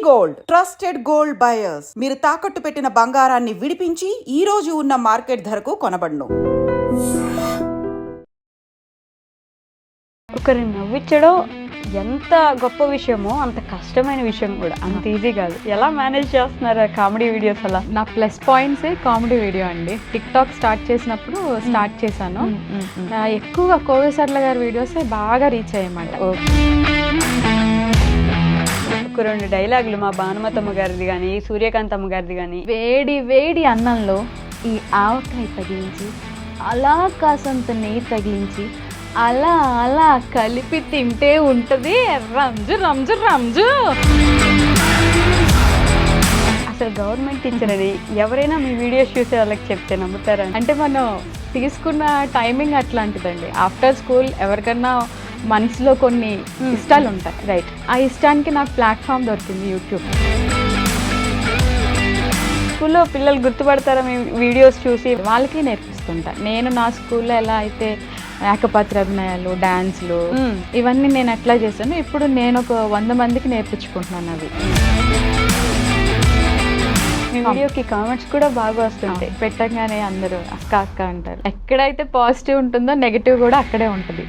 Gold trusted gold buyers మీరు తాకట్టు పెట్టిన బంగారాన్ని విడిపించి ఈ రోజు ఉన్న మార్కెట్ ధరకు కొనబడును. ఒకరిని నవ్వించడం ఎంత గొప్ప విషయమో అంత కష్టమైన విషయం కూడా, అంత ఈజీ కాదు. ఎలా మేనేజ్ చేస్తున్నారు కామెడీ వీడియోస్? అలా నా ప్లస్ పాయింట్స్ కామెడీ వీడియో అండి. టిక్ టాక్ స్టార్ట్ చేసినప్పుడు స్టార్ట్ చేశాను. ఎక్కువగా కోవేసర్ల గారి వీడియోస్ బాగా రీచ్ అయ్యమాట. ఒక రెండు డైలాగులు మా భానుమతమ్మ గారిది కానీ సూర్యకాంతమ్మ గారిది కానీ. వేడి వేడి అన్నంలో ఈ ఆవకాయ తగిలించి అలా కాసంత నెయ్యి తగిలించి అలా అలా కలిపి తింటే ఉంటుంది రంజు రంజు రంజు. అసలు గవర్నమెంట్ టీచర్ అని ఎవరైనా మీ వీడియోస్ చూసే వాళ్ళకి చెప్తే నమ్ముతారా? అంటే మనం తీసుకున్న టైమింగ్ అట్లాంటిదండి. ఆఫ్టర్ స్కూల్ ఎవరికన్నా మనసులో కొన్ని ఇష్టాలు ఉంటాయి, రైట్? ఆ ఇష్టానికి నాకు ప్లాట్ఫామ్ దొరికింది యూట్యూబ్. స్కూల్లో పిల్లలు గుర్తుపడతారా మీ వీడియోస్ చూసి? వాళ్ళకి నేర్పిస్తుంటా. నేను నా స్కూల్లో ఎలా అయితే ఏకపాత్ర అభినయాలు, డాన్స్లు ఇవన్నీ నేను ఎట్లా చేశాను, ఇప్పుడు నేను ఒక 100 మందికి నేర్పించుకుంటున్నాను అవి. మీ వీడియోకి కామెంట్స్ కూడా బాగా వస్తుంటాయి. పెట్టగానే అందరూ అక్క అక్క అంటారు. ఎక్కడైతే పాజిటివ్ ఉంటుందో నెగిటివ్ కూడా అక్కడే ఉంటుంది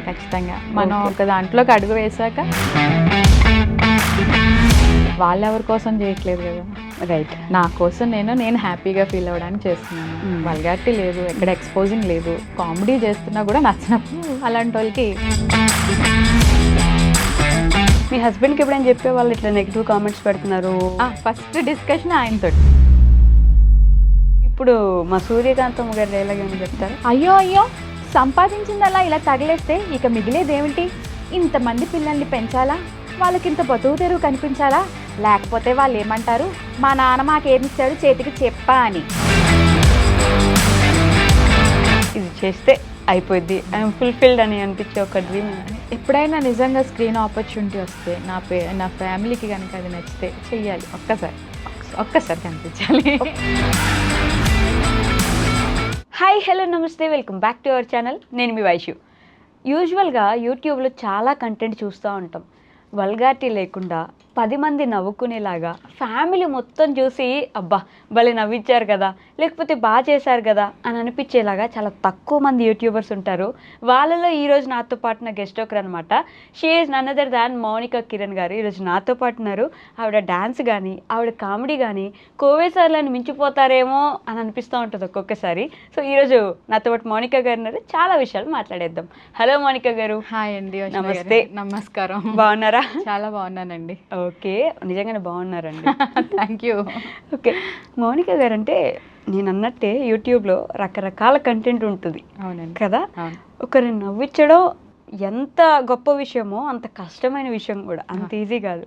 ఖచ్చితంగా. మనం ఒక దాంట్లోకి అడుగు వేసాక వాళ్ళెవరి కోసం చేయట్లేదు కదా, రైట్? నా కోసం నేను హ్యాపీగా ఫీల్ అవ్వడానికి చేస్తున్నాను. వల్గారిటీ లేదు, ఎక్కడ ఎక్స్పోజింగ్ లేదు. కామెడీ చేస్తున్నా కూడా నచ్చినప్పుడు అలాంటి వాళ్ళకి. మీ హస్బెండ్కి ఎప్పుడైనా చెప్పే వాళ్ళు ఇట్లా నెగిటివ్ కామెంట్స్ పెడుతున్నారు? ఫస్ట్ డిస్కషన్ ఆయనతో. ఇప్పుడు మా సూర్యకాంతమ్మ గారి డైలాగ్ ఏమని చెప్తారు? అయ్యో అయ్యో, సంపాదించిందల్లా ఇలా తగిలేస్తే ఇక మిగిలేదేమిటి? ఇంతమంది పిల్లల్ని పెంచాలా, వాళ్ళకి ఇంత బతుకు తెరువు కనిపించాలా, లేకపోతే వాళ్ళు ఏమంటారు, మా నాన్న మాకేమిచ్చాడు చేతికి చెప్పా అని. ఇది చేస్తే అయిపోద్ది, ఐఎమ్ ఫుల్ఫిల్డ్ అని అనిపించే ఒక డ్రీమ్. ఎప్పుడైనా నిజంగా స్క్రీన్ ఆపర్చునిటీ వస్తే నా ఫ్యామిలీకి కనుక అది నచ్చితే చెయ్యాలి. ఒక్కసారి కనిపించాలి. హాయ్, హలో, నమస్తే, welcome back to our channel. నేను మీ వైషు. యూజువల్గా యూట్యూబ్లో చాలా కంటెంట్ చూస్తూ ఉంటాం, వల్గారిటీ లేకుండా 10 మంది నవ్వుకునేలాగా. ఫ్యామిలీ మొత్తం చూసి అబ్బా భలే నవ్వించారు కదా, లేకపోతే బాగా చేశారు కదా అని అనిపించేలాగా చాలా తక్కువ మంది యూట్యూబర్స్ ఉంటారు. వాళ్ళలో ఈరోజు నాతో పాటు నా గెస్ట్ ఒకరు అనమాట. She is none other than Mounika Kiran garu ఈరోజు నాతో పాటు ఉన్నారు. ఆవిడ డాన్స్ కానీ ఆవిడ కామెడీ కానీ కోవేసార్లను మించిపోతారేమో అని అనిపిస్తూ ఉంటుంది ఒక్కొక్కసారి. సో ఈరోజు నాతో పాటు మౌనిక గారు ఉన్నారు, చాలా విషయాలు మాట్లాడేద్దాం. హలో మౌనిక గారు. హాయ్ అండి. నమస్తే. నమస్కారం. బాగున్నారా? చాలా బాగున్నానండి. ఓకే, నిజంగానే బాగున్నారండి. Thank you. Okay, Mounika garu అంటే నేను అన్నట్టే యూట్యూబ్లో రకరకాల కంటెంట్ ఉంటుంది. అవునండి కదా. ఒకరిని నవ్వించడం ఎంత గొప్ప విషయమో అంత కష్టమైన విషయం కూడా, అంత ఈజీ కాదు.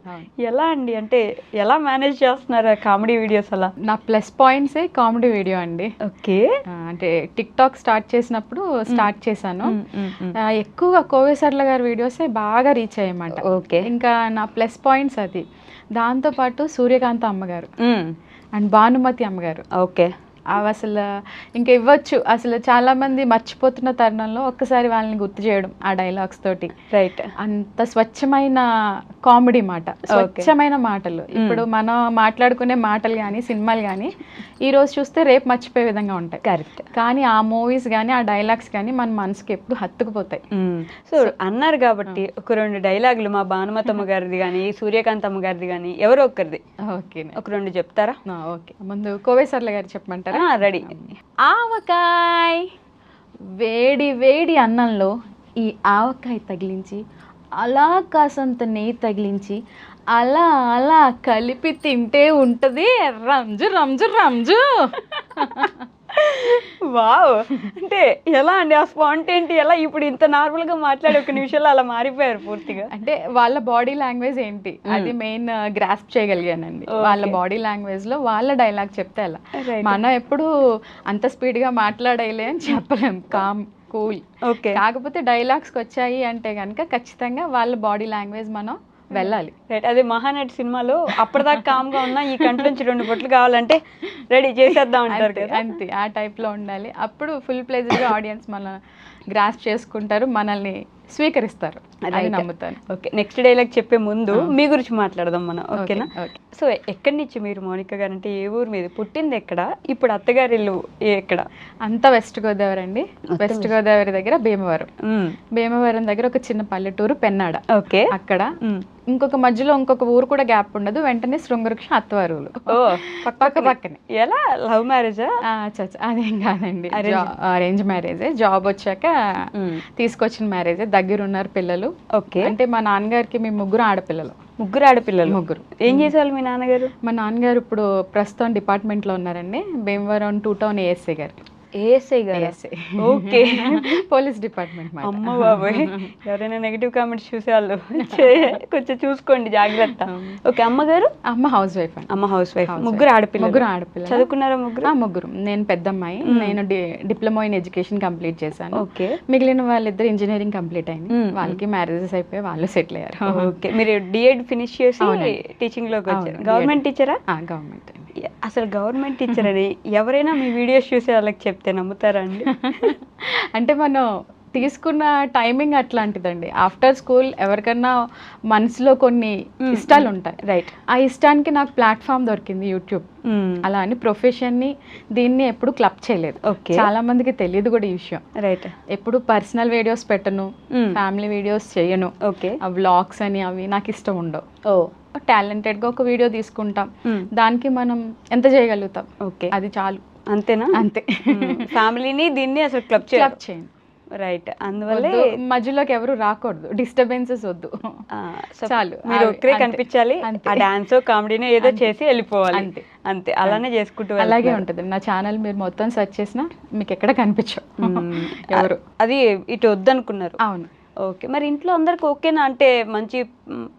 ఎలా అండి, అంటే ఎలా మేనేజ్ చేస్తున్నారు కామెడీ వీడియోస్? అలా నా ప్లస్ పాయింట్స్ కామెడీ వీడియో అండి. ఓకే. అంటే టిక్ టాక్ స్టార్ట్ చేసినప్పుడు స్టార్ట్ చేశాను. ఎక్కువగా కోవేసర్ల గారి వీడియోస్ బాగా రీచ్ అయ్యమాట. ఓకే. ఇంకా నా ప్లస్ పాయింట్స్ అది. దాంతోపాటు సూర్యకాంత అమ్మగారు అండ్ భానుమతి అమ్మగారు. ఓకే. అవి అసలు ఇంకా ఇవ్వచ్చు. అసలు చాలా మంది మర్చిపోతున్న తరుణంలో ఒక్కసారి వాళ్ళని గుర్తు చేయడం ఆ డైలాగ్స్ తోటి, రైట్? అంత స్వచ్ఛమైన కామెడీ మాట, స్వచ్ఛమైన మాటలు. ఇప్పుడు మనం మాట్లాడుకునే మాటలు కానీ సినిమాలు కానీ ఈ రోజు చూస్తే రేపు మర్చిపోయే విధంగా ఉంటాయి, కరెక్ట్? కానీ ఆ మూవీస్ కానీ ఆ డైలాగ్స్ కానీ మన మనసుకి ఎప్పుడు హత్తుకుపోతాయి. సో అన్నారు కాబట్టి ఒక రెండు డైలాగులు మా భానుమతమ్మ గారిది కానీ సూర్యకాంతమ్మ గారిది కానీ ఎవరో ఒకరిది, ఓకే, ఒక రెండు చెప్తారా? ఓకే. ముందు కోవేసర్ల గారు చెప్పమంటారా? రెడీ. ఆవకాయ వేడి వేడి అన్నంలో ఈ ఆవకాయ తగిలించి అలా కాసంత నెయ్యి తగిలించి అలా అలా కలిపి తింటే ఉంటుంది రంజు రంజు రంజు. వావ్, అంటే ఎలా అండి ఆ స్పాంటేనిటీ? ఎలా ఇప్పుడు ఇంత నార్మల్గా మాట్లాడే ఒక నిమిషంలో అలా మారిపోయారు పూర్తిగా? అంటే వాళ్ళ బాడీ లాంగ్వేజ్ ఏంటి అది మెయిన్ గ్రాస్ప్ చేయగలిగానండి. వాళ్ళ బాడీ లాంగ్వేజ్ లో వాళ్ళ డైలాగ్ చెప్తే అలా. మనం ఎప్పుడు అంత స్పీడ్గా మాట్లాడేయలే అని చెప్పలేం, కామ్ కూల్. ఓకే. కాకపోతే డైలాగ్స్కి వచ్చాయి అంటే కనుక ఖచ్చితంగా వాళ్ళ బాడీ లాంగ్వేజ్ మనం వెళ్ళాలి, రైట్? అదే మహానటి సినిమాలో అప్పటిదాకా కామ్గా ఉన్నా ఈ కంటి నుంచి 2 బొట్లు కావాలంటే రెడీ చేసేద్దాం అంటారు కదా, అంతే. ఆ టైప్లో ఉండాలి. అప్పుడు ఫుల్ ప్లేజ్గా ఆడియన్స్ మన గ్రాస్ప్ చేసుకుంటారు, మనల్ని స్వీకరిస్తారు అని నమ్ముతాను. ఓకే, నెక్స్ట్ డైలాగ్ చెప్పే ముందు మీ గురించి మాట్లాడదాం మనం, ఓకేనా? సో ఎక్కడి నుంచి మీరు మౌనిక గారు అంటే ఏ ఊరు మీద పుట్టింది ఎక్కడ, ఇప్పుడు అత్తగారి ఇల్లు ఎక్కడ? అంతా వెస్ట్ గోదావరి అండి. వెస్ట్ గోదావరి దగ్గర భీమవరం. భీమవరం దగ్గర ఒక చిన్న పల్లెటూరు పెన్నాడ. ఓకే, అక్కడ ఇంకొక మధ్యలో ఇంకొక ఊరు కూడా గ్యాప్ ఉండదు, వెంటనే శృంగవృక్ష అత్తవారులు పక్క పక్కనే. ఎలా, లవ్ మ్యారేజా? అదేం కాదండి, అరేంజ్ మ్యారేజే. జాబ్ వచ్చాక తీసుకొచ్చిన మ్యారేజే. దగ్గర ఉన్నారు పిల్లలు. ఓకే, అంటే మా నాన్నగారికి మేము ముగ్గురు ఆడపిల్లలు. ముగ్గురు ఏం చేసేవాళ్ళు మీ నాన్నగారు? మా నాన్నగారు ఇప్పుడు ప్రస్తుతం డిపార్ట్మెంట్లో ఉన్నారండి, భీమవరం 2 టౌన్ ఏఎస్ఐ గారు. ఏఎస్ఐ గారు? Okay, police department. అమ్మ బాబోయ్, ఎవరైనా నెగిటివ్ కామెంట్స్ చూసేవాళ్ళు కొంచెం చూసుకోండి, జాగ్రత్త. ఓకే, అమ్మగారు? అమ్మ హౌస్ వైఫ్ అండి. అమ్మ హౌస్ వైఫ్. ముగ్గురు ఆడపిల్లలు. చదువుకున్నారా ముగ్గురు? ముగ్గురు. నేను పెద్ద అమ్మాయి. నేను డిప్లొమా ఇన్ ఎడ్యుకేషన్ కంప్లీట్ చేశాను. ఓకే, మిగిలిన వాళ్ళిద్దరు ఇంజనీరింగ్ కంప్లీట్ అయింది. వాళ్ళకి మ్యారేజెస్ అయిపోయి వాళ్ళు సెటిల్ అయ్యారు. ఓకే, మీరు డిఎడ్ ఫినిష్ చేసి టీచింగ్ లోకి వచ్చారు. గవర్నమెంట్ టీచరా? గవర్నమెంట్. అసలు గవర్నమెంట్ టీచర్ అని ఎవరైనా మీ వీడియోస్ చూసే వాళ్ళకి చెప్తే నమ్ముతారా అండి? అంటే మనం తీసుకున్న టైమింగ్ అట్లాంటిదండి. ఆఫ్టర్ స్కూల్ ఎవరికన్నా మనసులో కొన్ని ఇష్టాలు ఉంటాయి. రైట్. ఆ ఇష్టానికి నాకు ప్లాట్ఫామ్ దొరికింది యూట్యూబ్. అలా అని ప్రొఫెషన్ని దీన్ని ఎప్పుడు క్లబ్ చేయలేదు. చాలా మందికి తెలియదు కూడా ఈ విషయం. రైట్. ఎప్పుడు పర్సనల్ వీడియోస్ పెట్టను, ఫ్యామిలీ వీడియోస్ చేయను. ఓకే, వ్లాగ్స్ అని అవి నాకు ఇష్టం ఉండవు. టాలెంటెడ్ గా ఒక వీడియో తీసుకుంటాం, దానికి మనం ఎంత చేయగలుగుతాం, ఓకే, అది చాలు. అంతేనా? అంతే. ఫ్యామిలీని దీన్ని అసలు క్లబ్ చేయండి. రైట్. అందువల్ల మధ్యలోకి ఎవరు రాకూడదు, డిస్టర్బెన్సెస్ వద్దు, చాలు. మీరు ఒక్కరే కనిపించాలి, ఆ డాన్స్ కామెడీని ఏదో చేసి వెళ్ళిపోవాలి. అంతే అంతే, అలానే చేసుకుంటూ అలాగే ఉంటుంది. నా ఛానల్ మీరు మొత్తం సెర్చ్ చేసినా మీకు ఎక్కడ కనిపించవు ఎవరు. అది ఇటు వద్దనుకున్నారు. అవును. ఓకే, మరి ఇంట్లో అందరికి ఓకేనా? అంటే మంచి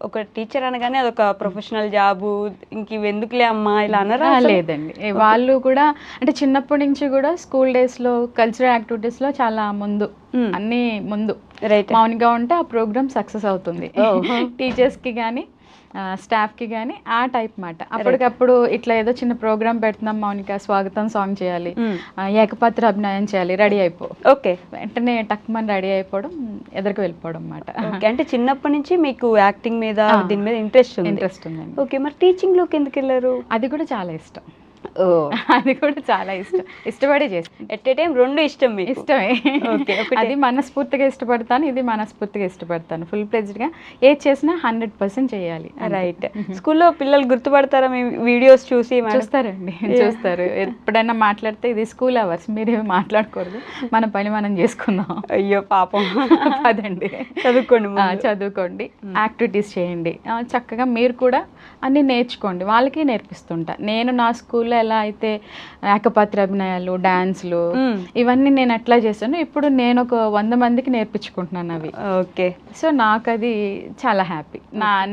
ఒక టీచర్ అనగానే అదొక ప్రొఫెషనల్ జాబు, ఇంక ఇవి ఎందుకులే అమ్మా ఇలా అనరా? లేదండి, వాళ్ళు కూడా అంటే చిన్నప్పటి నుంచి కూడా స్కూల్ డేస్ లో కల్చరల్ యాక్టివిటీస్ లో చాలా ముందు, అన్ని ముందు. రైట్. మౌనిగా ఉంటే ఆ ప్రోగ్రామ్ సక్సెస్ అవుతుంది. టీచర్స్ కి కానీ స్టాఫ్ కి కానీ ఆ టైప్ మాట. అప్పటికప్పుడు ఇట్లా ఏదో చిన్న ప్రోగ్రామ్ పెడుతున్నాం మౌనిక, స్వాగతం సాంగ్ చేయాలి, ఏకపాత్ర అభినయం చేయాలి, రెడీ అయిపో. ఓకే, వెంటనే టక్మని రెడీ అయిపోవడం, ఎదురుకు వెళ్ళిపోవడం అన్నమాట. అంటే చిన్నప్పటి నుంచి మీకు యాక్టింగ్ మీద దీని మీద ఇంట్రెస్ట్ ఉందండి. ఓకే, మరి టీచింగ్ లోకి ఎందుకు వెళ్ళారు? అది కూడా చాలా ఇష్టం. అది కూడా చాలా ఇష్టం, ఇష్టపడే చేస్తాను. ఎట్ ఏ టైం రెండు ఇష్టం మీకు? ఇష్టమే. అది మనస్ఫూర్తిగా ఇష్టపడతాను, ఇది మనస్ఫూర్తిగా ఇష్టపడతాను. ఫుల్ ఫ్లెడ్జ్డ్ గా ఏది చేసినా 100% చేయాలి. రైట్. స్కూల్లో పిల్లలు గుర్తుపడతారా మీ వీడియోస్ చూసి? చూస్తారండి, చూస్తారు. ఎప్పుడైనా మాట్లాడితే ఇది స్కూల్ అవర్స్, మీరేమి మాట్లాడకూడదు, మన పని మనం చేసుకుందాం. అయ్యో పాపం. అదండి, చదువుకోండి, యాక్టివిటీస్ చేయండి, చక్కగా మీరు కూడా అన్ని నేర్చుకోండి. వాళ్ళకి నేర్పిస్తుంటా. నేను నా స్కూల్లో ఎలా అయితే ఏకపాత్ర అభినయాలు, డాన్స్లు ఇవన్నీ నేను ఎట్లా చేశాను, ఇప్పుడు నేను ఒక 100 మందికి నేర్పించుకుంటున్నాను అవి. ఓకే, సో నాకు అది చాలా హ్యాపీ.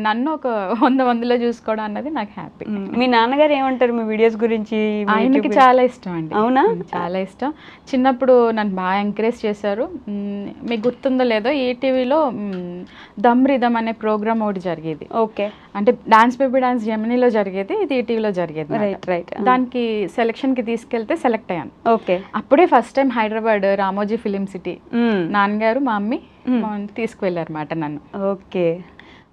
నన్ను ఒక 100 మందిలో చూసుకోవడం అన్నది నాకు హ్యాపీ. మీ నాన్నగారు ఏమంటారు మీ వీడియోస్ గురించి? ఆయనకి చాలా ఇష్టం అండి. అవునా? చాలా ఇష్టం. చిన్నప్పుడు నన్ను బాగా ఎంకరేజ్ చేశారు. మీకు గుర్తుందో లేదో, ఈటీవీలో దమ్ రిథమ్ అనే ప్రోగ్రామ్ ఒకటి జరిగేది. ఓకే, అంటే డాన్స్ బేబీ డాన్స్ జెమినీలో జరిగేది, ఇది ఈటీవీలో జరిగేది. Right right. దానికి సెలక్షన్ కి తీసుకెళ్తే సెలెక్ట్ అయ్యాను. ఓకే, అప్పుడే first time Hyderabad Ramoji film city నాన్నగారు మా మమ్మీ తీసుకువెళ్ళారు అన్నమాట నన్ను. ఓకే,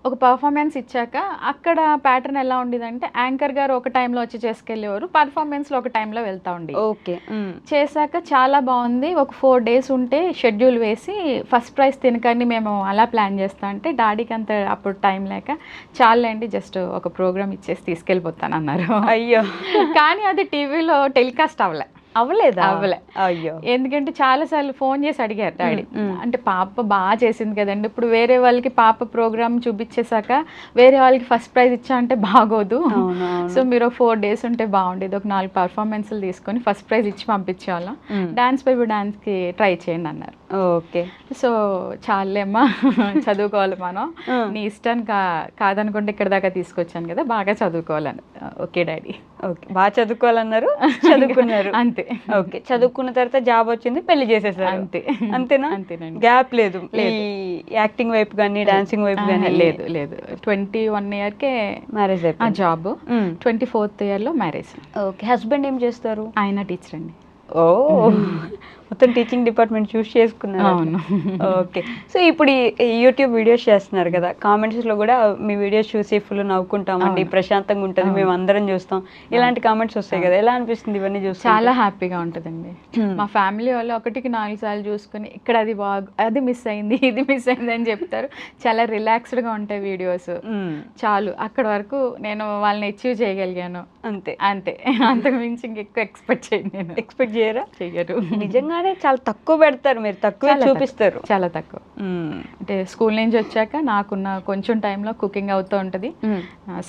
ఒక పర్ఫార్మెన్స్ ఇచ్చాక అక్కడ ప్యాటర్న్ ఎలా ఉండేదంటే యాంకర్ గారు ఒక టైంలో వచ్చి చేసుకెళ్ళేవారు, పర్ఫార్మెన్స్లో ఒక టైంలో వెళ్తూ ఉండి. ఓకే, చేశాక చాలా బాగుంది. ఒక 4 days ఉంటే షెడ్యూల్ వేసి ఫస్ట్ ప్రైజ్ తినకండి మేము అలా ప్లాన్ చేస్తా అంటే, డాడీకి అంత అప్పుడు టైం లేక చాలండి జస్ట్ ఒక ప్రోగ్రామ్ ఇచ్చేసి తీసుకెళ్ళిపోతాను అన్నారు. అయ్యో. కానీ అది టీవీలో టెలికాస్ట్ అవ్వలే. అయ్యో. ఎందుకంటే చాలా సార్లు ఫోన్ చేసి అడిగారు డాడీ, అంటే పాప బాగా చేసింది కదండి, ఇప్పుడు వేరే వాళ్ళకి పాప ప్రోగ్రామ్ చూపించేశాక వేరే వాళ్ళకి ఫస్ట్ ప్రైజ్ ఇచ్చా అంటే బాగోదు, సో మీరు 4 days ఉంటే బాగుండేది, ఒక 4 performances తీసుకొని ఫస్ట్ ప్రైజ్ ఇచ్చి పంపించేవాళ్ళం, డాన్స్ బేబీ డాన్స్ కి ట్రై చేయండి అన్నారు. ఓకే, సో చాలేమ్మా చదువుకోవాలి మనం, నీ ఇష్టాన్ని కాదనుకుంటే ఇక్కడ దాకా తీసుకొచ్చాను కదా, బాగా చదువుకోవాలని. Okay daddy. ఓకే, బాగా చదువుకోవాలన్నారు, చదువుకున్నారు. అంతే. ఓకే, చదువుకున్న తర్వాత జాబ్ వచ్చింది, పెళ్లి చేసేసారు. అంతే. అంతేనా? అంతేనండి. గ్యాప్ లేదు యాక్టింగ్ వైపు కానీ డాన్సింగ్ వైపు కానీ? లేదు 21 yearకే మ్యారేజ్ అయిపోయింది. జాబ్ 24th year లో మ్యారేజ్. ఓకే, హస్బెండ్ ఏం చేస్తారు? ఆయన టీచర్ అండి. ఓ, మొత్తం టీచింగ్ డిపార్ట్మెంట్ చూస్ చేసుకున్నారు. అవును. ఓకే. సో ఇప్పుడు ఈ యూట్యూబ్ వీడియోస్ చేస్తున్నారు కదా, కామెంట్స్లో కూడా మీ వీడియోస్ చూసి ఫుల్ నవ్వుకుంటామండి, ప్రశాంతంగా ఉంటుంది, మేము అందరం చూస్తాం, ఇలాంటి కామెంట్స్ వస్తాయి కదా, ఎలా అనిపిస్తుంది ఇవన్నీ చూస్తే? చాలా హ్యాపీగా ఉంటుందండి. మా ఫ్యామిలీ వాళ్ళు 1-4 సార్లు చూసుకుని ఇక్కడ అది మిస్ అయింది, ఇది మిస్ అయింది అని చెప్తారు. చాలా రిలాక్స్డ్గా ఉంటాయి వీడియోస్. చాలు, అక్కడ వరకు నేను వాళ్ళని అచీవ్ చేయగలిగాను. అంతే అంతే, అంతకు మించి ఇంకెక్కువ ఎక్స్పెక్ట్ చేయను. నేను ఎక్స్పెక్ట్ చేయరా? చెయ్యరు. నిజంగానే చాలా తక్కువ పెడతారు, మీరు తక్కువ చూపిస్తారు. చాలా తక్కువ. అంటే స్కూల్ నుంచి వచ్చాక నాకున్న కొంచెం టైంలో కుకింగ్ అవుతూ ఉంటుంది.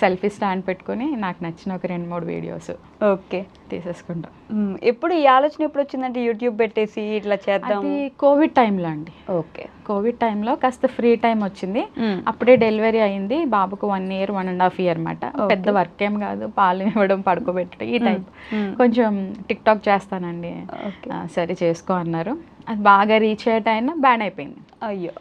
సెల్ఫీ స్టాండ్ పెట్టుకొని నాకు నచ్చిన ఒక 2-3 వీడియోస్ ఓకే తీసేసుకుంటా. ఎప్పుడు ఈ ఆలోచన ఎప్పుడు వచ్చిందంటే యూట్యూబ్ పెట్టేసి ఇట్లా చేద్దాం? అది కోవిడ్ టైంలో అండి. ఓకే. కోవిడ్ టైంలో కాస్త ఫ్రీ టైం వచ్చింది. అప్పుడే డెలివరీ అయింది బాబుకు 1 year 1.5 year అనమాట. పెద్ద వర్క్ ఏం కాదు, పాలు ఇవ్వడం, పడుకోబెట్టడం, ఈ టైప్. కొంచెం టిక్ టాక్ చేస్తానండి. సరే చేసుకో అన్నారు. అది బాగా రీచ్ అయ్యే టైం బ్యాన్ అయిపోయింది. అయ్యో.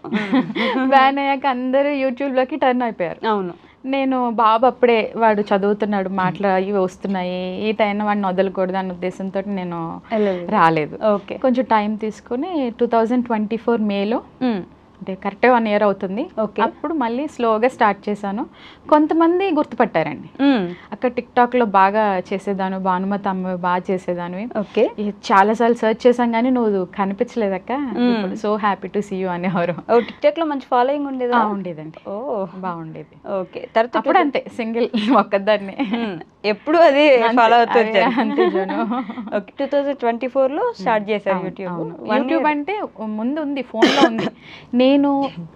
బ్యాన్ అయ్యాక అందరూ యూట్యూబ్లోకి టర్న్ అయిపోయారు. అవును. నేను బాబు అప్పుడే వాడు చదువుతున్నాడు, మాటలు ఇవి వస్తున్నాయి, ఈ టైం వాడిని వదలకూడదు అన్న ఉద్దేశంతో నేను రాలేదు. ఓకే. కొంచెం టైం తీసుకుని 2024 మేలో, అంటే కరెక్ట్గా 1 year అవుతుంది, అప్పుడు మళ్ళీ స్లోగా స్టార్ట్ చేశాను. కొంతమంది గుర్తుపట్టారండి. అక్కడ టిక్ టాక్ లో బాగా చేసేదాను, భానుమతి అమ్మ బాగా చేసేదానివి. ఓకే. చాలాసార్లు సర్చ్ చేసాం కానీ నువ్వు కనిపించలేదక్క, so happy to see you అనేవారు. టిక్ టాక్ లో మంచి ఫాలోయింగ్ ఉండేది? ఉండేదండి. ఓ, బాగుండేది. ఓకే. తర్వాత అప్పుడు అంతే, సింగిల్ ఒక్కదాన్ని, ఎప్పుడు అది ఫాలో అవుతుంది అంతే. 2024 లో స్టార్ట్ చేశారు యూట్యూబ్. యూట్యూబ్ అంటే ముందు ఉంది, ఫోన్ లో ఉంది. నేను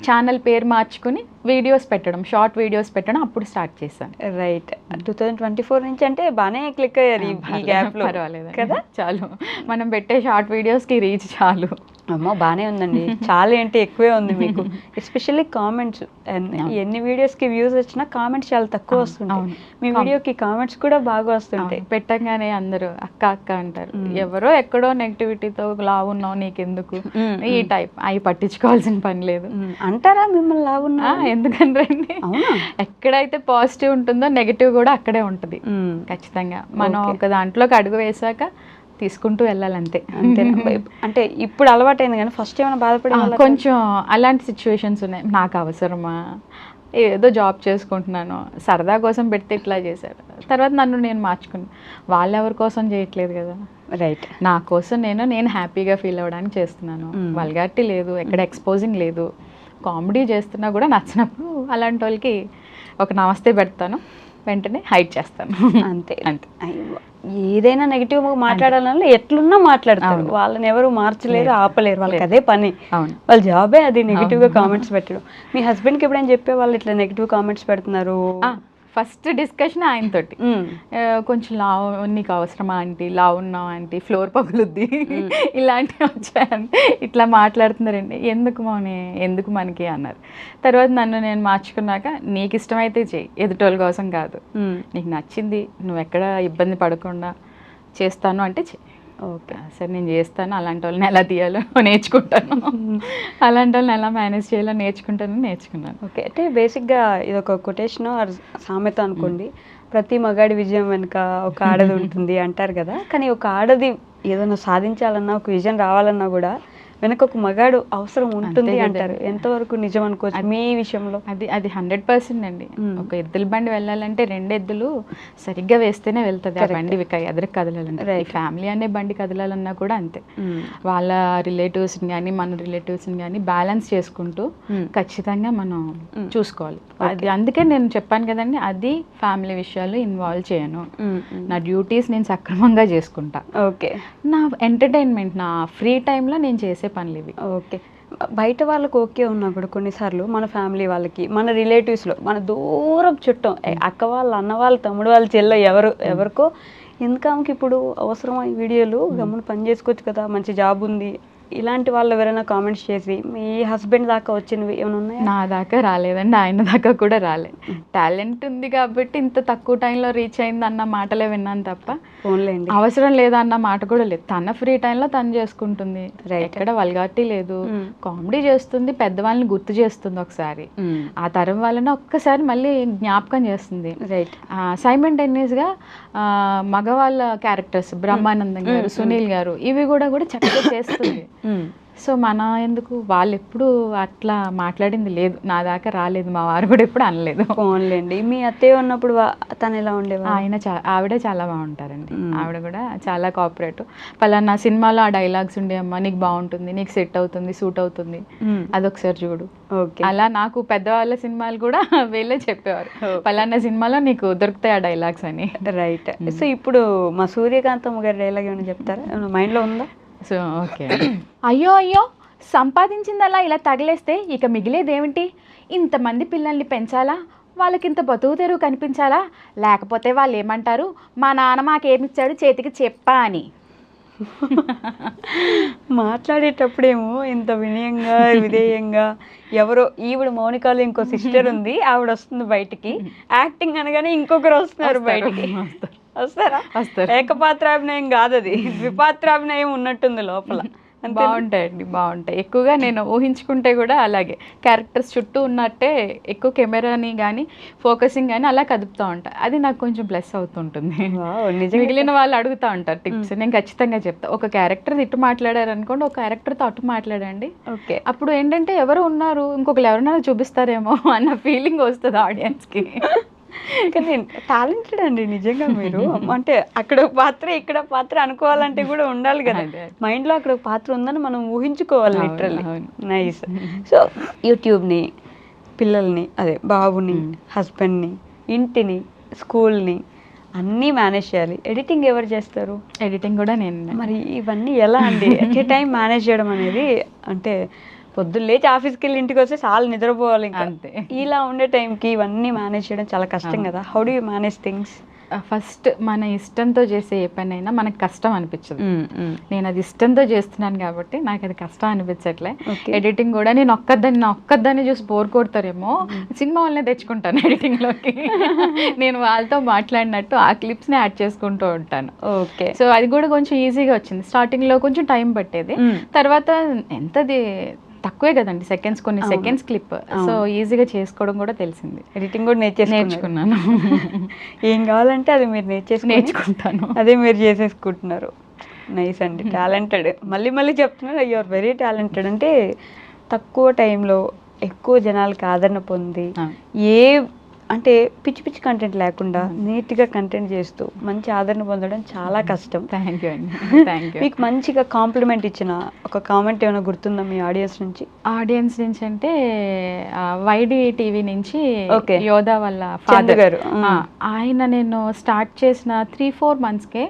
ఛానల్ పేరు మార్చుకుని వీడియోస్ పెట్టడం, షార్ట్ వీడియోస్ పెట్టడం అప్పుడు స్టార్ట్ చేశాను. రైట్. 2024 నుంచి అంటే బాగానే క్లిక్ అయ్యారు ఈ గ్యాప్ లో. పర్వాలేదు కదా, చాలు మనం పెట్టే షార్ట్ వీడియోస్ కి రీచ్ చాలు. అమ్మో, బాగానే ఉందండి. చాలా ఏంటి ఎక్కువే ఉంది మీకు. ఎస్పెషల్లీ కామెంట్స్, ఎన్ని వీడియోస్ కి వ్యూస్ వచ్చినా కామెంట్స్ చాలా తక్కువ వస్తుంటాయి. మీ వీడియోకి కామెంట్స్ కూడా బాగా వస్తుంటాయి. పెట్టంగానే అందరూ అక్క అక్క అంటారు. ఎవరో ఎక్కడో నెగిటివిటీతో లావున్నావు నీకెందుకు, ఈ టైప్, అవి పట్టించుకోవాల్సిన పని లేదు అంటారా మిమ్మల్ని లావున్నా? ఎందుకంటే ఎక్కడైతే పాజిటివ్ ఉంటుందో నెగిటివ్ కూడా అక్కడే ఉంటుంది ఖచ్చితంగా. మనం ఒక దాంట్లోకి అడుగు వేసాక తీసుకుంటూ వెళ్ళాలంతే. అంటే ఇప్పుడు అలవాటైంది కానీ ఫస్ట్ ఏమైనా బాధపడే కొంచెం అలాంటి సిచ్యువేషన్స్ ఉన్నాయి. నాకు అవసరమా, ఏదో జాబ్ చేసుకుంటున్నాను, సరదా కోసం పెడితే ఇట్లా చేశారు, తర్వాత నన్ను నేను మార్చుకున్నాను. వాళ్ళు ఎవరి కోసం చేయట్లేదు కదా, రైట్, నా కోసం నేను హ్యాపీగా ఫీల్ అవ్వడానికి చేస్తున్నాను. వల్గారిటీ లేదు, ఎక్కడ ఎక్స్పోజింగ్ లేదు, కామెడీ చేస్తున్నా కూడా నచ్చినప్పుడు అలాంటి వాళ్ళకి ఒక నమస్తే పెడతాను, వెంటనే హైడ్ చేస్తాను. అంతే అంతే. ఏదైనా నెగిటివ్ మాట్లాడాలని ఎట్లున్నా మాట్లాడతారు, వాళ్ళని ఎవరు మార్చలేరు, ఆపలేరు, వాళ్ళకి అదే పని, వాళ్ళ జాబే అది నెగిటివ్ గా కామెంట్స్ పెట్టడం. మీ హస్బెండ్ కి ఎప్పుడైనా చెప్పే వాళ్ళు ఇట్లా నెగిటివ్ కామెంట్స్ పెడుతున్నారు? ఫస్ట్ డిస్కషన్ ఆయనతోటి, కొంచెం లావు నీకు అవసరమా ఆంటీ, లావు ఉన్నావు ఆంటీ, ఫ్లోర్ పగులుద్ది, ఇలాంటివి వచ్చాయంటే ఇట్లా మాట్లాడుతున్నారండి, ఎందుకు మౌని, ఎందుకు మనకి అన్నారు. తర్వాత నన్ను నేను మార్చుకున్నాక, నీకు ఇష్టమైతే చెయ్యి, ఎదుటోళ్ళ కోసం కాదు, నీకు నచ్చింది, నువ్వు ఎక్కడ ఇబ్బంది పడకుండా చేస్తాను అంటే చెయ్యి. ఓకే సరే నేను చేస్తాను, అలాంటి వాళ్ళని ఎలా తీయాలో నేర్చుకుంటాను, అలాంటి వాళ్ళని ఎలా మేనేజ్ చేయాలో నేర్చుకున్నాను. ఓకే. అంటే బేసిక్గా ఇది ఒక కొటేషన్ సామెత అనుకోండి, ప్రతి మగాడి విజయం వెనుక ఒక ఆడది ఉంటుంది అంటారు కదా. కానీ ఒక ఆడది ఏదైనా సాధించాలన్నా, ఒక విజయం రావాలన్నా కూడా వెనక ఒక మగాడు అవసరం ఉంటుంది అంటారు. ఎంతవరకు నిజం అనుకోవచ్చు మీ విషయంలో? అది 100% అండి. ఒక ఎద్దుల బండి వెళ్ళాలంటే 2 ఎద్దులు సరిగ్గా వేస్తేనే వెళ్తుంది ఆ బండి, ఎదురు కదలాలంటే. ఫ్యామిలీ అనే బండి కదలాలన్నా కూడా అంతే, వాళ్ళ రిలేటివ్స్ని కానీ మన రిలేటివ్స్ని కానీ బ్యాలెన్స్ చేసుకుంటూ ఖచ్చితంగా మనం చూసుకోవాలి. అది అందుకే నేను చెప్పాను కదండి, అది ఫ్యామిలీ విషయాలు ఇన్వాల్వ్ చేయను, నా డ్యూటీస్ నేను సక్రమంగా చేసుకుంటా. ఓకే. నా ఎంటర్టైన్మెంట్, నా ఫ్రీ టైంలో నేను చేసే పనులు ఇవి. ఓకే. బయట వాళ్ళకి ఓకే ఉన్నా కూడా కొన్నిసార్లు మన ఫ్యామిలీ వాళ్ళకి, మన రిలేటివ్స్లో, మన దూరం చుట్టం, అక్క వాళ్ళు, అన్న వాళ్ళు, తమ్ముడు వాళ్ళు, చెల్లో ఎవరికో ఇన్కమ్కి ఇప్పుడు అవసరమా ఈ వీడియోలు, గమ్మున పని చేసుకోవచ్చు కదా, మంచి జాబ్ ఉంది ఇలాంటి వాళ్ళు ఎవరైనా కామెంట్స్ చేసి మీ హస్బెండ్ దాకా వచ్చినవి ఏమైనా ఉన్నాయా? నా దాకా రాలేదండి, ఆయన దాకా కూడా రాలేదు. టాలెంట్ ఉంది కాబట్టి ఇంత తక్కువ టైంలో రీచ్ అయింది అన్న మాటలే విన్నాను తప్ప ఫోన్లేండి అవసరం లేదా అన్న మాట కూడా లేదు. తన ఫ్రీ టైంలో తను చేసుకుంటుంది, ఎక్కడ వల్గారిటీ లేదు, కామెడీ చేస్తుంది, పెద్దవాళ్ళని గుర్తు చేస్తుంది ఒకసారి, ఆ తరం వాళ్ళని ఒక్కసారి మళ్ళీ జ్ఞాపకం చేస్తుంది. రైట్. సైమల్టేనియస్గా మగవాళ్ళ క్యారెక్టర్స్ బ్రహ్మానందం గారు, సునీల్ గారు ఇవి కూడా చక్కగా చేస్తుంది. సో మన ఎందుకు, వాళ్ళు ఎప్పుడు అట్లా మాట్లాడింది లేదు, నా దాకా రాలేదు, మా వారు కూడా ఎప్పుడు అనలేదు. ఫోన్లేండి. మీ అత్తయ్య ఉన్నప్పుడు తను ఎలా ఉండేవా? ఆవిడ చాలా బాగుంటారండి, ఆవిడ కూడా చాలా కోఆపరేటివ్. పలానా సినిమాలో ఆ డైలాగ్స్ ఉండే అమ్మా నీకు బాగుంటుంది, నీకు సెట్ అవుతుంది, సూట్ అవుతుంది, అదొకసారి చూడు. అలా నాకు పెద్దవాళ్ళ సినిమాలు కూడా వీళ్ళే చెప్పేవారు, పలానా సినిమాలో నీకు దొరుకుతాయి ఆ డైలాగ్స్ అని. రైట్. సో ఇప్పుడు మా సూర్యకాంతమ్మ గారి డైలాగ్ ఏమైనా చెప్తారా? ఏమైనా మైండ్లో ఉందా? So okay. అయ్యో అయ్యో సంపాదించిందలా ఇలా తగిలేస్తే ఇక మిగిలేదేమిటి? ఇంతమంది పిల్లల్ని పెంచాలా, వాళ్ళకి ఇంత బతుకు తెరువు కనిపించాలా, లేకపోతే వాళ్ళు ఏమంటారు మా నాన్న మాకేమిచ్చాడు చేతికి చెప్పా అని. మాట్లాడేటప్పుడేమో ఇంత వినయంగా విధేయంగా, ఎవరో ఈవిడ మౌనికాలో ఇంకో సిస్టర్ ఉంది, ఆవిడ వస్తుంది బయటికి, యాక్టింగ్ అనగానే ఇంకొకరు వస్తున్నారు బయటికి. వస్తారా? వస్తారు. ఏకపాత్రాభినయం కాదు, అది ద్విపాత్రాభినయం ఉన్నట్టుంది లోపల. బాగుంటాయండి, బాగుంటాయి. ఎక్కువగా నేను ఊహించుకుంటే కూడా అలాగే క్యారెక్టర్స్ చుట్టూ ఉన్నట్టే ఎక్కువ కెమెరాని కానీ ఫోకసింగ్ కానీ అలా కదుపుతూ ఉంటాను, అది నాకు కొంచెం ప్లస్ అవుతుంటుంది. మిగిలిన వాళ్ళు అడుగుతూ ఉంటారు టిప్స్, నేను ఖచ్చితంగా చెప్తా. ఒక క్యారెక్టర్ ఇటు మాట్లాడారు అనుకోండి, ఒక క్యారెక్టర్తో అటు మాట్లాడండి. ఓకే. అప్పుడు ఏంటంటే ఎవరు ఉన్నారు, ఇంకొకరు ఎవరైనా చూపిస్తారేమో అన్న ఫీలింగ్ వస్తుంది ఆడియన్స్కి. కానీ టాలెంటెడ్ అండి నిజంగా మీరు. అంటే అక్కడ పాత్ర ఇక్కడ పాత్ర అనుకోవాలంటే కూడా ఉండాలి కదా, మైండ్లో అక్కడ ఒక పాత్ర ఉందని మనం ఊహించుకోవాలి లిటరల్లీ. నైస్. సో యూట్యూబ్ని, పిల్లల్ని, అదే బాబుని, హస్బెండ్ని, ఇంటిని, స్కూల్ని అన్నీ మేనేజ్ చేయాలి. ఎడిటింగ్ ఎవరు చేస్తారు? ఎడిటింగ్ కూడా నేను. మరి ఇవన్నీ ఎలా అండి ఎట్ ఏ టైం మేనేజ్ చేయడం అనేది? అంటే పొద్దున్న లేచి ఆఫీస్కి వెళ్ళి ఇంటికి వస్తే చాలా నిద్రపోవాలి ఇంకా, అంతే. ఇలా ఉండే టైంకి ఇవన్నీ మేనేజ్ చేయడం చాలా కష్టం కదా. How do you manage things? First మన ఇష్టంతో చేసే ఏ పని అయినా మనకు కష్టం అనిపించదు. నేను అది ఇష్టంతో చేస్తున్నాను కాబట్టి నాకు అది కష్టం అనిపించట్లే. ఎడిటింగ్ కూడా నేను ఒక్కదాన్ని చూసి బోర్ కొడతారేమో, సినిమా వాళ్ళనే తెచ్చుకుంటాను ఎడిటింగ్లోకి. నేను వాళ్ళతో మాట్లాడినట్టు ఆ క్లిప్స్ని యాడ్ చేసుకుంటూ ఉంటాను. ఓకే. సో అది కూడా కొంచెం ఈజీగా వచ్చింది. స్టార్టింగ్లో కొంచెం టైం పట్టేది, తర్వాత ఎంతది తక్కువే కదండి సెకండ్స్, కొన్ని సెకండ్స్ క్లిప్, సో ఈజీగా చేసుకోవడం కూడా తెలిసింది. ఎడిటింగ్ కూడా నేర్చుకున్నాను. ఏం కావాలంటే అది మీరు నేర్చుకుంటాను, అదే మీరు చేసేసుకుంటున్నారు. నైస్ అండి, టాలెంటెడ్. మళ్ళీ చెప్తున్నారు, యు ఆర్ వెరీ టాలెంటెడ్. అంటే తక్కువ టైంలో ఎక్కువ జనాలకి ఆదరణ పొంది, అంటే పిచ్చి కంటెంట్ లేకుండా నీట్గా కంటెంట్ చేస్తూ మంచి ఆదరణ పొందడం చాలా కష్టం. థ్యాంక్ యూ అండి, థ్యాంక్ యూ. మీకు మంచిగా కాంప్లిమెంట్ ఇచ్చిన ఒక కామెంట్ ఏమైనా గుర్తుందా మీ ఆడియన్స్ నుంచి? ఆడియన్స్ నుంచి అంటే వైడి టీవీ నుంచి యోధా వాళ్ళ ఫాదర్ గారు, ఆయన నేను స్టార్ట్ చేసిన 3-4 monthsకే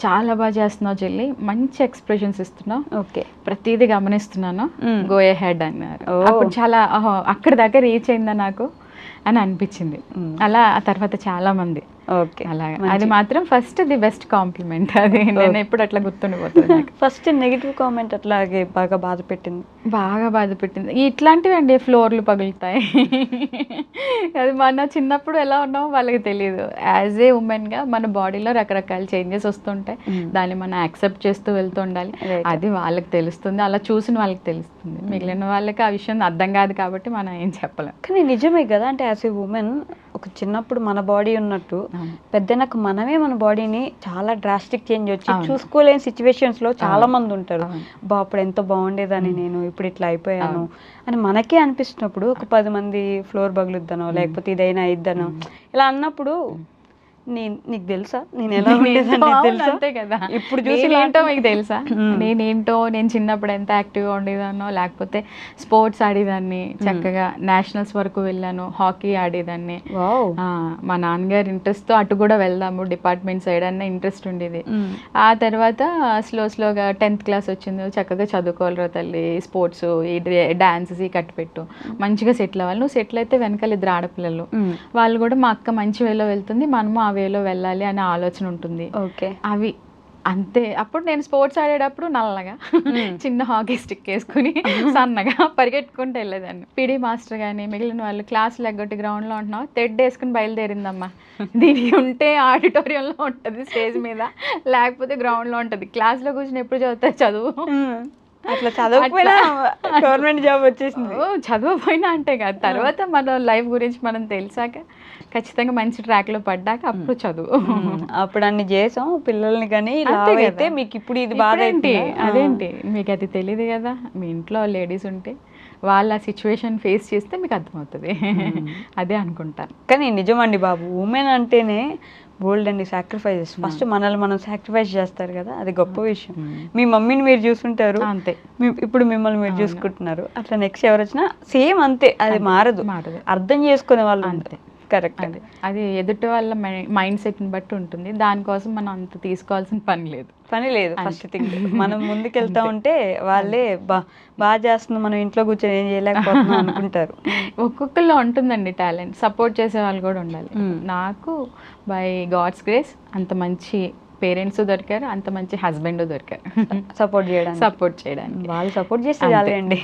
చాలా బాగా చేస్తున్నావు చెల్లి, మంచి ఎక్స్ప్రెషన్స్ ఇస్తున్నావు, ఓకే ప్రతిదీ గమనిస్తున్నాను, గో హెడ్ అన్నారు. అప్పుడు చాలా అక్కడ దాకా రీచ్ అయిందా నాకు అని అనిపించింది. అలా ఆ తర్వాత చాలా మంది. ఓకే, అలాగే అది మాత్రం ఫస్ట్ ది బెస్ట్ కాంప్లిమెంట్, అది నేను ఎప్పుడు అట్లా గుర్తుండిపోతుంది. ఫస్ట్ నెగిటివ్ కామెంట్ అట్లాగే బాగా బాధ పెట్టింది? ఇట్లాంటివి అండి, ఫ్లోర్లు పగులుతాయి, అది మన చిన్నప్పుడు ఎలా ఉన్నామో వాళ్ళకి తెలియదు. యాజ్ ఏ ఉమెన్గా మన బాడీలో రకరకాల చేంజెస్ వస్తుంటాయి, దాన్ని మనం యాక్సెప్ట్ చేస్తూ వెళ్తూ ఉండాలి. అది వాళ్ళకి తెలుస్తుంది, అలా చూసిన వాళ్ళకి తెలుస్తుంది, మిగిలిన వాళ్ళకి ఆ విషయం అర్థం కాదు కాబట్టి మనం ఏం చెప్పలేం. కానీ నిజమే కదా, అంటే యాజ్ ఏ ఉమెన్ ఒక చిన్నప్పుడు మన బాడీ ఉన్నట్టు పెద్దనకు మనమే మన బాడీని చాలా డ్రాస్టిక్ చేంజ్ వచ్చి చూసుకోలేని సిచ్యువేషన్స్ లో చాలా మంది ఉంటారు. అప్పుడు ఎంతో బాగుండేదని నేను ఇప్పుడు ఇట్లా అయిపోయాను అని మనకే అనిపిస్తున్నప్పుడు, ఒక 10 మంది ఫ్లోర్ పగులుద్దనో లేకపోతే ఇదైనా అయిద్దనో ఇలా అన్నప్పుడు నీకు తెలుసా నేను ఎలా ఉండేదాన్ని? అంతే కదా, ఇప్పుడు చూసి ఏంటో మీకు తెలుసా, నేను చిన్నప్పుడు ఎంత యాక్టివ్గా ఉండేదాన్నో, లేకపోతే స్పోర్ట్స్ ఆడేదాన్ని, చక్కగా నేషనల్స్ వరకు వెళ్ళాను, హాకీ ఆడేదాన్ని. మా నాన్నగారి ఇంట్రెస్ట్తో అటు కూడా వెళ్దాము డిపార్ట్మెంట్ సైడ్ అన్న ఇంట్రెస్ట్ ఉండేది. ఆ తర్వాత స్లోగా 10th క్లాస్ వచ్చింది, చక్కగా చదువుకోవాలిరా తల్లి, స్పోర్ట్స్, ఈ డాన్సెస్, ఈ కట్టుపెట్టు, మంచిగా సెటిల్ అవ్వాలి. నువ్వు సెటిల్ అయితే వెనకాల 2 ఆడపిల్లలు, వాళ్ళు కూడా మా అక్క మంచి వేలో వెళ్తుంది, మనము ఆ వేలో వెళ్ళాలి అనే ఆలోచన ఉంటుంది. ఓకే, అవి అంతే. అప్పుడు నేను స్పోర్ట్స్ ఆడేటప్పుడు నల్లగా చిన్న హాకీ స్టిక్ వేసుకుని సన్నగా పరిగెట్టుకుంటూ వెళ్ళేదాన్ని. పీడీ మాస్టర్ కానీ మిగిలిన వాళ్ళు క్లాసులు ఎగ్గొట్టి గ్రౌండ్లో ఉంటున్నావు, తెడ్డు వేసుకుని బయలుదేరిందమ్మా. దీనికి ఉంటే ఆడిటోరియంలో ఉంటుంది స్టేజ్ మీద, లేకపోతే గ్రౌండ్లో ఉంటుంది. క్లాస్లో కూర్చొని ఎప్పుడు చదువుతాయి చదువు. అట్లా చదవకపోయినా గవర్నమెంట్ జాబ్ వచ్చేసింది. చదవకపోయినా అంటే కాదు, తర్వాత మన లైఫ్ గురించి మనం తెలిసాక ఖచ్చితంగా మంచి ట్రాక్లో పడ్డాక అప్పుడు చదువు. అప్పుడు అన్ని చేసాం పిల్లల్ని, కానీ అయితే మీకు ఇప్పుడు ఇది బాధ ఏంటి అదేంటి మీకు అది తెలియదు కదా. మీ ఇంట్లో లేడీస్ ఉంటే వాళ్ళ సిచ్యువేషన్ ఫేస్ చేస్తే మీకు అర్థమవుతుంది. అదే అనుకుంటాను. కానీ నిజమండి బాబు, ఉమెన్ అంటేనే బోల్డ్ అండి సాక్రిఫైజెస్. ఫస్ట్ మనల్ని మనం సాక్రిఫైస్ చేస్తారు కదా, అది గొప్ప విషయం. మీ మమ్మీని మీరు చూసుంటారు, అంతే. ఇప్పుడు మిమ్మల్ని మీరు చూసుకుంటున్నారు. అట్లా నెక్స్ట్ ఎవరు వచ్చినా సేమ్ అంతే, అది మారదు. అర్థం చేసుకునే వాళ్ళు అంతే. కరెక్ట్. అది ఎదుటి వాళ్ళ మైండ్ సెట్ని బట్టి ఉంటుంది. దానికోసం మనం అంత తీసుకోవాల్సిన పని లేదు. ఫస్ట్ థింగ్ మనం ముందుకెళ్తా ఉంటే వాళ్ళే బాగా చేస్తున్నాం, మనం ఇంట్లో కూర్చొని ఏం చేయలేకపోతున్నాం అనుకుంటారు. ఒక్కొక్కరిలో ఉంటుందండి టాలెంట్. సపోర్ట్ చేసే వాళ్ళు కూడా ఉండాలి. నాకు బై గాడ్స్ గ్రేస్ అంత మంచి పేరెంట్స్ దొరికారు, అంత మంచి హస్బెండ్ దొరికారు సపోర్ట్ చేయడానికి. వాళ్ళు సపోర్ట్ చేస్తే చాలండి.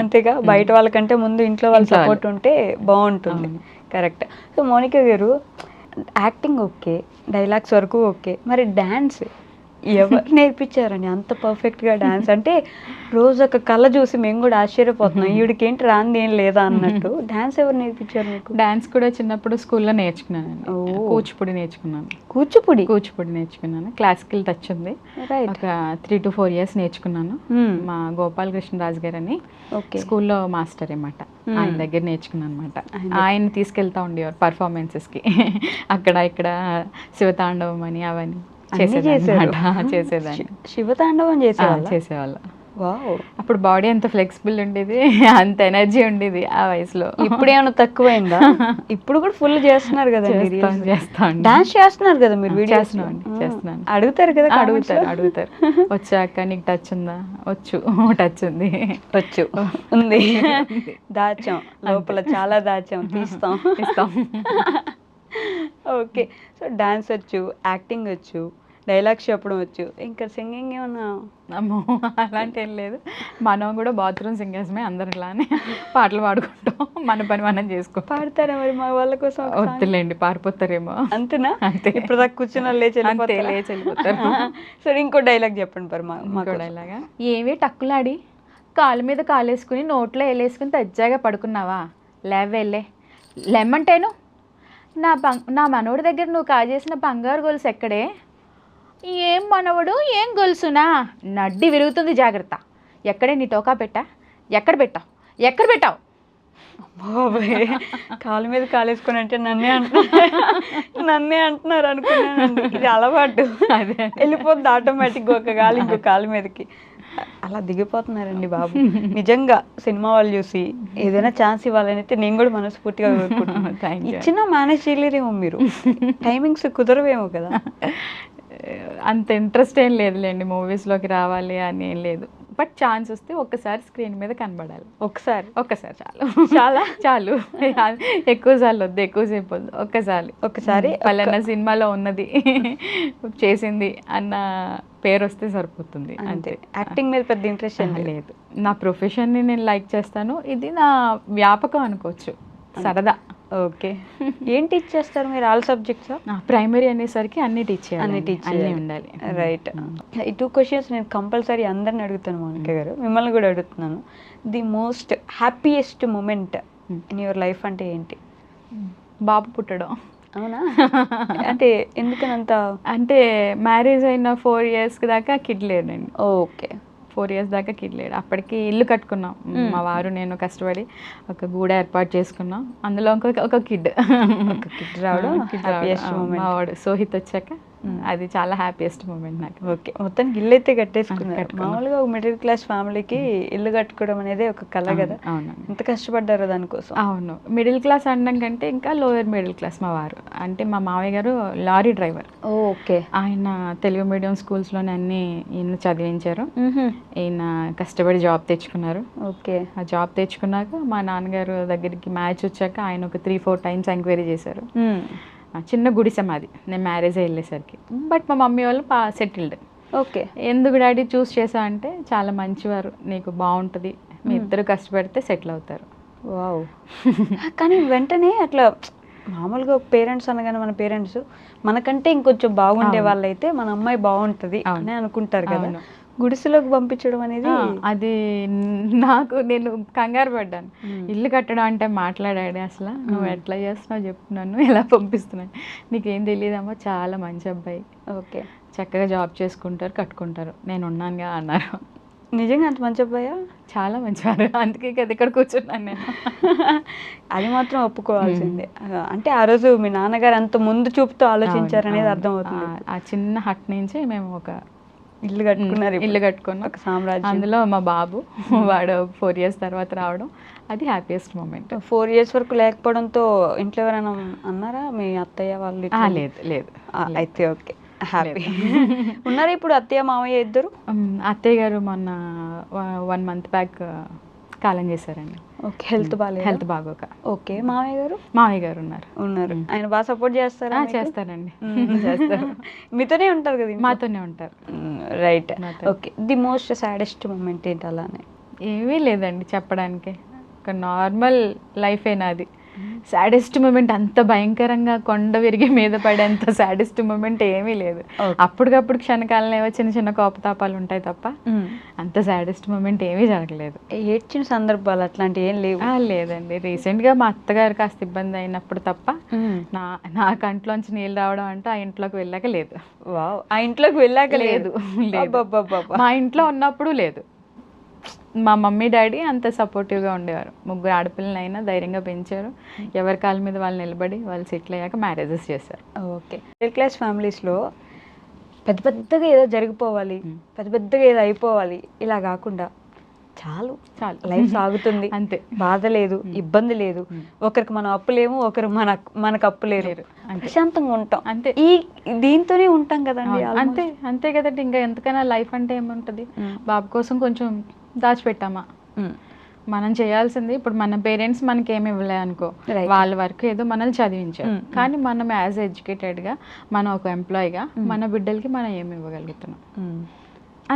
అంతేగా, బయట వాళ్ళకంటే ముందు ఇంట్లో వాళ్ళ సపోర్ట్ ఉంటే బాగుంటుంది. కరెక్ట్. సో మోనికా గారు, యాక్టింగ్ ఓకే, డైలాగ్స్ వరకు ఓకే, మరి డాన్స్ ఎవరు నేర్పించారని అంత పర్ఫెక్ట్గా డాన్స్? అంటే రోజు ఒక కళ చూసి మేము కూడా ఆశ్చర్యపోతున్నాం, ఈవిడికి ఏంటి రాంది ఏం లేదా అన్నట్టు. డాన్స్ ఎవరు నేర్పించారు మీకు? డాన్స్ కూడా చిన్నప్పుడు స్కూల్లో నేర్చుకున్నాను. కూచిపూడి నేర్చుకున్నాను. కూచిపూడి నేర్చుకున్నాను. క్లాసికల్ టచ్ ఉంది. ఒక 3 to 4 years నేర్చుకున్నాను. మా గోపాలకృష్ణరాజు గారు అని స్కూల్లో మాస్టర్ అన్నమాట, ఆయన దగ్గర నేర్చుకున్నాను అనమాట. ఆయన తీసుకెళ్తా ఉండేవారు పర్ఫార్మెన్సెస్కి. అక్కడ ఇక్కడ శివతాండవం అని అవన్నీ చేసేదాన్ని. శివతాండవం చేసేవాళ్ళ. అప్పుడు బాడీ అంత ఫ్లెక్సిబుల్ ఉండేది, అంత ఎనర్జీ ఉండేది ఆ వయసులో. ఇప్పుడు ఏమైనా తక్కువైందా? ఇప్పుడు కూడా ఫుల్ చేస్తున్నారు కదా, డాన్స్ చేస్తున్నారు కదా మీరు? చేస్తున్నాను. అడుగుతారు కదా? అడుగుతారు వచ్చాక నీకు టచ్ ఉందా? టచ్ ఉంది. ఉంది. దాచాం లోపల, చాలా దాచాం, తీస్తాం. ఓకే. సో డాన్స్ వచ్చు, యాక్టింగ్ వచ్చు, డైలాగ్స్ చెప్పడం వచ్చు, ఇంకా సింగింగ్ ఏమన్నా? అమ్మో, అలాంటి ఏం లేదు. మనం కూడా బాత్రూమ్ సింగర్స్మే, అందరిలానే పాటలు పాడుకుంటాం, మన పని మనం చేసుకో. పాడతారా మరి మా వాళ్ళ కోసం? వద్దులేండి, పారిపోతారేమో. అంతేనా? అంతే. ఇప్పుడు దాకా కూర్చున్న లేచి వెళ్ళిపోతారు. సరే, ఇంకో డైలాగ్ చెప్పండి మరి. ఇంకో డైలాగా? ఏవి టక్కులాడి కాలు మీద కాలేసుకుని నోట్లో వేలేసుకుని తజ్జాగా పడుకున్నావా? లేవెళ్ళే లెమ్మంటేను. నా మనవడి దగ్గర నువ్వు కాజేసిన బంగారు గొలుసు ఎక్కడే? ఏం మనవడు, ఏం గొలుసునా? నడ్డి విరుగుతుంది, జాగ్రత్త. ఎక్కడే నీ టోకా పెట్టా? ఎక్కడ పెట్టావు? బాబాయ్, కాలు మీద కాలేసుకొని అంటే నన్నే అంటున్నారు అనుకున్నాను. ఇది అలవాటు, వెళ్ళిపోతుంది ఆటోమేటిక్గా ఒక కాలు ఇంకో కాలు మీదకి. అలా దిగిపోతున్నారండి బాబు. నిజంగా సినిమా వాళ్ళు చూసి ఏదైనా ఛాన్స్ ఇవ్వాలని అయితే నేను కూడా మనస్ఫూర్తిగా కోరుకుంటున్నాను. ఇచ్చినా మేనేజ్ చేయలేరేమో మీరు, టైమింగ్స్ కుదరవేమో కదా. అంత ఇంట్రెస్ట్ ఏం లేదులేండి మూవీస్లోకి రావాలి అని ఏం లేదు. బట్ ఛాన్స్ వస్తే ఒక్కసారి స్క్రీన్ మీద కనబడాలి. ఒక్కసారి చాలు. ఎక్కువ సార్లు వద్దు, ఎక్కువసేపు వద్దు. ఒక్కసారి పలానా సినిమాలో ఉన్నది చేసింది అన్న పేరు వస్తే సరిపోతుంది. అంతే. యాక్టింగ్ మీద పెద్ద ఇంట్రెస్ట్ లేదు. నా ప్రొఫెషన్ని నేను లైక్ చేస్తాను, ఇది నా వ్యాపకం అనుకోవచ్చు, సరదా. ఓకే. ఏం టీచ్ చేస్తారు మీరు? All subjects? ప్రైమరీ అనేసరికి అన్ని టీచ్ చేయాలి, ఉండాలి. రైట్. ఈ 2 questions నేను కంపల్సరీ అందరిని అడుగుతాను మోనికా గారు, మిమ్మల్ని కూడా అడుగుతున్నాను. The most happiest moment in your life అంటే ఏంటి? బాబు పుట్టడం. అవునా? అంటే ఎందుకనంత? అంటే మ్యారేజ్ అయిన 4 years దాకా కిడ్ లేడండి. ఓకే. 4 years దాకా కిడ్ లేడు. అప్పటికి ఇల్లు కట్టుకున్నాం, మా వారు నేను కష్టపడి ఒక గూడ ఏర్పాటు చేసుకున్నాం. అందులో ఒక కిడ్ రావడం మా వాడు సోహిత్ వచ్చాక అది చాలా హ్యాపీయెస్ట్ మూమెంట్ నాకు. ఓకే. మొత్తానికి ఇల్లు అయితే కట్టేసుకున్నారు. మామూలుగా ఒక మిడిల్ క్లాస్ ఫ్యామిలీకి ఇల్లు కట్టుకోవడం అనేది ఒక కళ కదా. అవును. ఎంత కష్టపడ్డారో దానికోసం. అవును. మిడిల్ క్లాస్ అనడం కంటే ఇంకా లోయర్ మిడిల్ క్లాస్. మా వారు అంటే మా మావయ్య గారు లారీ డ్రైవర్. ఓకే. ఆయన తెలుగు మీడియం స్కూల్స్లోనే అన్ని ఈయన చదివించారు. ఈయన కష్టపడి జాబ్ తెచ్చుకున్నారు. ఓకే. ఆ జాబ్ తెచ్చుకున్నాక మా నాన్నగారు దగ్గరికి మ్యాచ్ వచ్చాక ఆయన ఒక 3-4 times ఎంక్వైరీ చేశారు. చిన్న గుడిసె మాది నేను మ్యారేజ్ వెళ్ళేసరికి. బట్ మా మమ్మీ వాళ్ళు సెటిల్డ్. ఓకే. ఎందుకు డాడీ చూస్ చేసా అంటే చాలా మంచివారు, నీకు బాగుంటుంది, మీ ఇద్దరు కష్టపడితే సెటిల్ అవుతారు. వావ్. కానీ వెంటనే అట్లా మామూలుగా పేరెంట్స్ అనగానే మన పేరెంట్స్ మనకంటే ఇంకొంచెం బాగుండే వాళ్ళైతే మన అమ్మాయి బాగుంటుంది అని అనుకుంటారు కదా. గుడిసెలోకి పంపించడం అనేది అది నేను కంగారు పడ్డాను. ఇల్లు కట్టడం అంటే మాట్లాడాడు అసలు, నువ్వు ఎట్లా చేస్తున్నావు చెప్తున్నాను, ఎలా పంపిస్తున్నాను, నీకేం తెలియదమ్మా, చాలా మంచి అబ్బాయి, ఓకే, చక్కగా జాబ్ చేసుకుంటారు, కట్టుకుంటారు, నేను ఉన్నానుగా అన్నారు. నిజంగా అంత మంచి అబ్బాయా? చాలా మంచివారు, అందుకే కదా ఇక్కడ కూర్చున్నాను నేను. అది మాత్రం ఒప్పుకోవాల్సిందే. అంటే ఆ రోజు మీ నాన్నగారు అంత ముందు చూపుతూ ఆలోచించారు అనేది అర్థమవుతుంది. ఆ చిన్న హట్ నుంచి మేము ఒక ఇల్లు కట్టుకున్నారు, ఇల్లు కట్టుకున్నాం, ఒక సామ్రాజ్యం. అందులో మా బాబు వాడు 4 years తర్వాత రావడం, అది హ్యాపీయెస్ట్ మూమెంట్. 4 years వరకు లేకపోవడంతో ఇంట్లో ఎవరైనా అన్నారా మీ అత్తయ్య వాళ్ళు? లేదు లేదు. అయితే ఓకే, హ్యాపీ ఉన్నారా ఇప్పుడు అత్తయ్య మామయ్య ఇద్దరు? అత్తయ్య గారు మొన్న 1 month బ్యాక్ కాలం చేశారండి. ఓకే, హెల్త్ బాగోక. ఓకే. మామయ్య గారు ఉన్నారు. ఆయన బాగా సపోర్ట్ చేస్తారా? చేస్తారండి, చేస్తారు. మీతోనే ఉంటారు కదా? మాతోనే ఉంటారు. Right. Okay. The most saddest moment ఏంటి? అలానే ఏమీ లేదండి చెప్పడానికి, ఒక నార్మల్ లైఫే నాది. సాడెస్ట్ మూమెంట్ అంత భయంకరంగా కొండ విరిగి మీద పడేంత సాడెస్ట్ మూమెంట్ ఏమీ లేదు. అప్పటికప్పుడు క్షణకాలంలో ఏవో చిన్న చిన్న కోపతాపాలు ఉంటాయి తప్ప అంత సాడెస్ట్ మూమెంట్ ఏమీ జరగలేదు. ఏడ్చిన సందర్భాలు అట్లాంటివి ఏం లేవు? లేదండి. రీసెంట్గా మా అత్తగారు కాస్త ఇబ్బంది అయినప్పుడు తప్ప నా కంట్లోంచి నీళ్ళు రావడం అంటే ఆ ఇంట్లోకి వెళ్ళాక లేదు. ఆ ఇంట్లోకి వెళ్ళాక లేదు. మా ఇంట్లో ఉన్నప్పుడు లేదు. మా మమ్మీ డాడీ అంత సపోర్టివ్గా ఉండేవారు. 3 ఆడపిల్లలైనా ధైర్యంగా పెంచారు. ఎవరి కాళ్ళ మీద వాళ్ళు నిలబడి వాళ్ళు సెటిల్ అయ్యాక మ్యారేజెస్ చేశారు. ఓకే. మిడిల్ క్లాస్ ఫ్యామిలీస్లో పెద్దగా ఏదో జరిగిపోవాలి, పెద్దగా ఏదో అయిపోవాలి, ఇలా కాకుండా చాలు లైఫ్ సాగుతుంది, అంతే, బాధ లేదు, ఇబ్బంది లేదు, ఒకరికి మనం అప్పులేము, ఒకరు మనకు అప్పు లేరు, ప్రశాంతంగా ఉంటాం, అంతే. దీంతోనే ఉంటాం కదండి. అంతే కదండి. ఇంకా ఎంతకైనా లైఫ్ అంటే ఏముంటుంది? బాబు కోసం కొంచెం దాచిపెట్టామా, మనం చేయాల్సింది. ఇప్పుడు మన పేరెంట్స్ మనకి ఏమి ఇవ్వలే అనుకో, వాళ్ళ వరకు ఏదో మనల్ని చదివించారు, కానీ మనం యాజ్ ఎడ్యుకేటెడ్గా మనం ఒక ఎంప్లాయీగా మన బిడ్డలకి మనం ఏమి ఇవ్వగలుగుతున్నాం,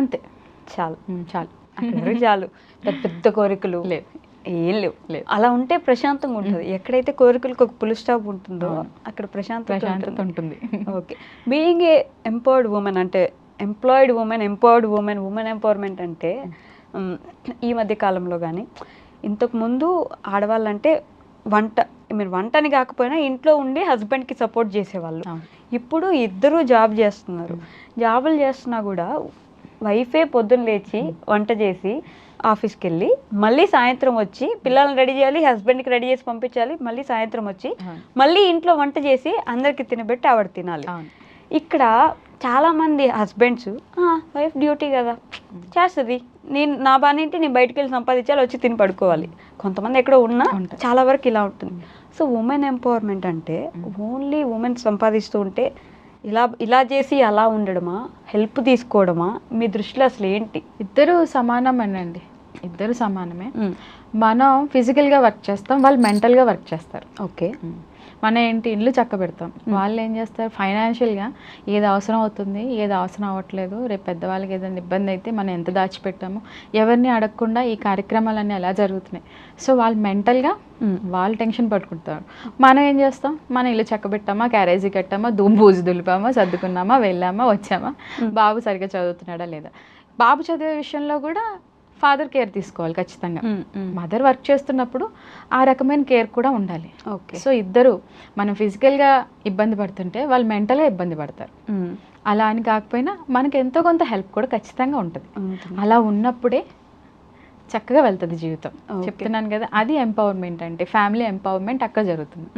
అంతే. చాలు. చాలు. పెద్ద కోరికలు లేవు, ఏం లేవు. అలా ఉంటే ప్రశాంతంగా ఉంటుంది. ఎక్కడైతే కోరికలకు ఒక పుల్ స్టాప్ ఉంటుందో అక్కడ ప్రశాంతత ఉంటుంది. Okay. Being a empowered women అంటే ఎంప్లాయిడ్ ఉమెన్, ఉమెన్ ఎంపవర్మెంట్ అంటే ఈ మధ్య కాలంలో కానీ ఇంతకుముందు ఆడవాళ్ళంటే వంటని కాకపోయినా ఇంట్లో ఉండి హస్బెండ్కి సపోర్ట్ చేసేవాళ్ళు. ఇప్పుడు ఇద్దరు జాబ్ చేస్తున్నారు. జాబులు చేస్తున్నా కూడా వైఫే పొద్దున్న లేచి వంట చేసి ఆఫీస్కి వెళ్ళి మళ్ళీ సాయంత్రం వచ్చి పిల్లల్ని రెడీ చేయాలి, హస్బెండ్కి రెడీ చేసి పంపించాలి, మళ్ళీ సాయంత్రం వచ్చి మళ్ళీ ఇంట్లో వంట చేసి అందరికి తినబెట్టి ఆవిడ తినాలి. ఇక్కడ చాలామంది హస్బెండ్స్ వైఫ్ డ్యూటీ కదా చేస్తుంది, నా బానేంటి, నేను బయటకు వెళ్ళి సంపాదించాలి, వచ్చి తిని పడుకోవాలి. కొంతమంది ఎక్కడో ఉన్నా చాలా వరకు ఇలా ఉంటుంది. సో ఉమెన్ ఎంపవర్మెంట్ అంటే ఓన్లీ ఉమెన్ సంపాదిస్తూ ఉంటే ఇలా చేసి అలా ఉండడమా, హెల్ప్ తీసుకోవడమా? మీ దృష్టిలో అసలు ఏంటి? ఇద్దరు సమానమేనండి, ఇద్దరు సమానమే. మనం ఫిజికల్గా వర్క్ చేస్తాం, వాళ్ళు మెంటల్గా వర్క్ చేస్తారు. ఓకే. మనం ఏంటి ఇల్లు చక్క పెడతాం, వాళ్ళు ఏం చేస్తారు ఫైనాన్షియల్గా ఏది అవసరం అవుతుంది, ఏది అవసరం అవ్వట్లేదు, రేపు పెద్దవాళ్ళకి ఏదైనా ఇబ్బంది అయితే మనం ఎంత దాచిపెట్టాము, ఎవరిని అడగకుండా ఈ కార్యక్రమాలన్నీ ఎలా జరుగుతున్నాయి. సో వాళ్ళు మెంటల్గా వాళ్ళు టెన్షన్ పట్టుకుంటారు. మనం ఏం చేస్తాం, మన ఇల్లు చక్కబెట్టామా, క్యారేజీ కట్టామా, బూజు దులిపామా, సర్దుకున్నామా, వెళ్ళామా, వచ్చామా, బాబు సరిగ్గా చదువుతున్నాడా లేదా. బాబు చదివే విషయంలో కూడా ఫాదర్ కేర్ తీసుకోవాలి ఖచ్చితంగా. మదర్ వర్క్ చేస్తున్నప్పుడు ఆ రకమైన కేర్ కూడా ఉండాలి. ఓకే. సో ఇద్దరు మనం ఫిజికల్గా ఇబ్బంది పడుతుంటే వాళ్ళు మెంటల్గా ఇబ్బంది పడతారు. అలా అని కాకపోయినా మనకి ఎంతో కొంత హెల్ప్ కూడా ఖచ్చితంగా ఉంటుంది. అలా ఉన్నప్పుడే చక్కగా వెళ్తుంది జీవితం. చెప్తున్నాను కదా, అది ఎంపవర్మెంట్ అంటే, ఫ్యామిలీ ఎంపవర్మెంట్ అక్కడ జరుగుతుంది.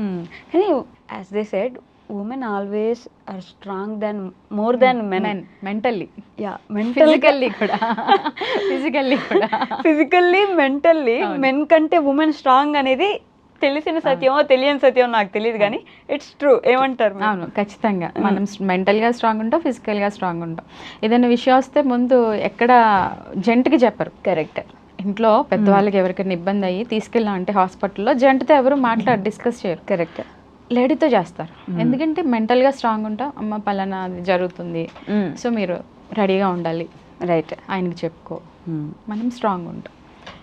కానీ as they said women always are strong than more than men mentally, yeah, physically mentally men కంటే women strong అనేది తెలిసిన సత్యమో తెలియని సత్యమో నాకు తెలియదు, కానీ ఇట్స్ ట్రూ. ఏమంటారు? అవును, ఖచ్చితంగా. మనం మెంటల్గా స్ట్రాంగ్ ఉంటాం, ఫిజికల్గా స్ట్రాంగ్ ఉంటాం. ఏదైనా విషయం వస్తే ముందు ఎక్కడ జెంట్కి చెప్పరు. కరెక్ట్. ఇంట్లో పెద్దవాళ్ళకి ఎవరికైనా ఇబ్బంది అయ్యి తీసుకెళ్ళాం అంటే హాస్పిటల్లో జెంట్తో ఎవరు డిస్కస్ చేయరు. కరెక్ట్. లేడీతో చేస్తారు. ఎందుకంటే మెంటల్గా స్ట్రాంగ్ ఉంటాం, అమ్మ పలానా అది జరుగుతుంది, సో మీరు రెడీగా ఉండాలి, రైట్, ఆయనకి చెప్పుకో, మనం స్ట్రాంగ్ ఉంటాం.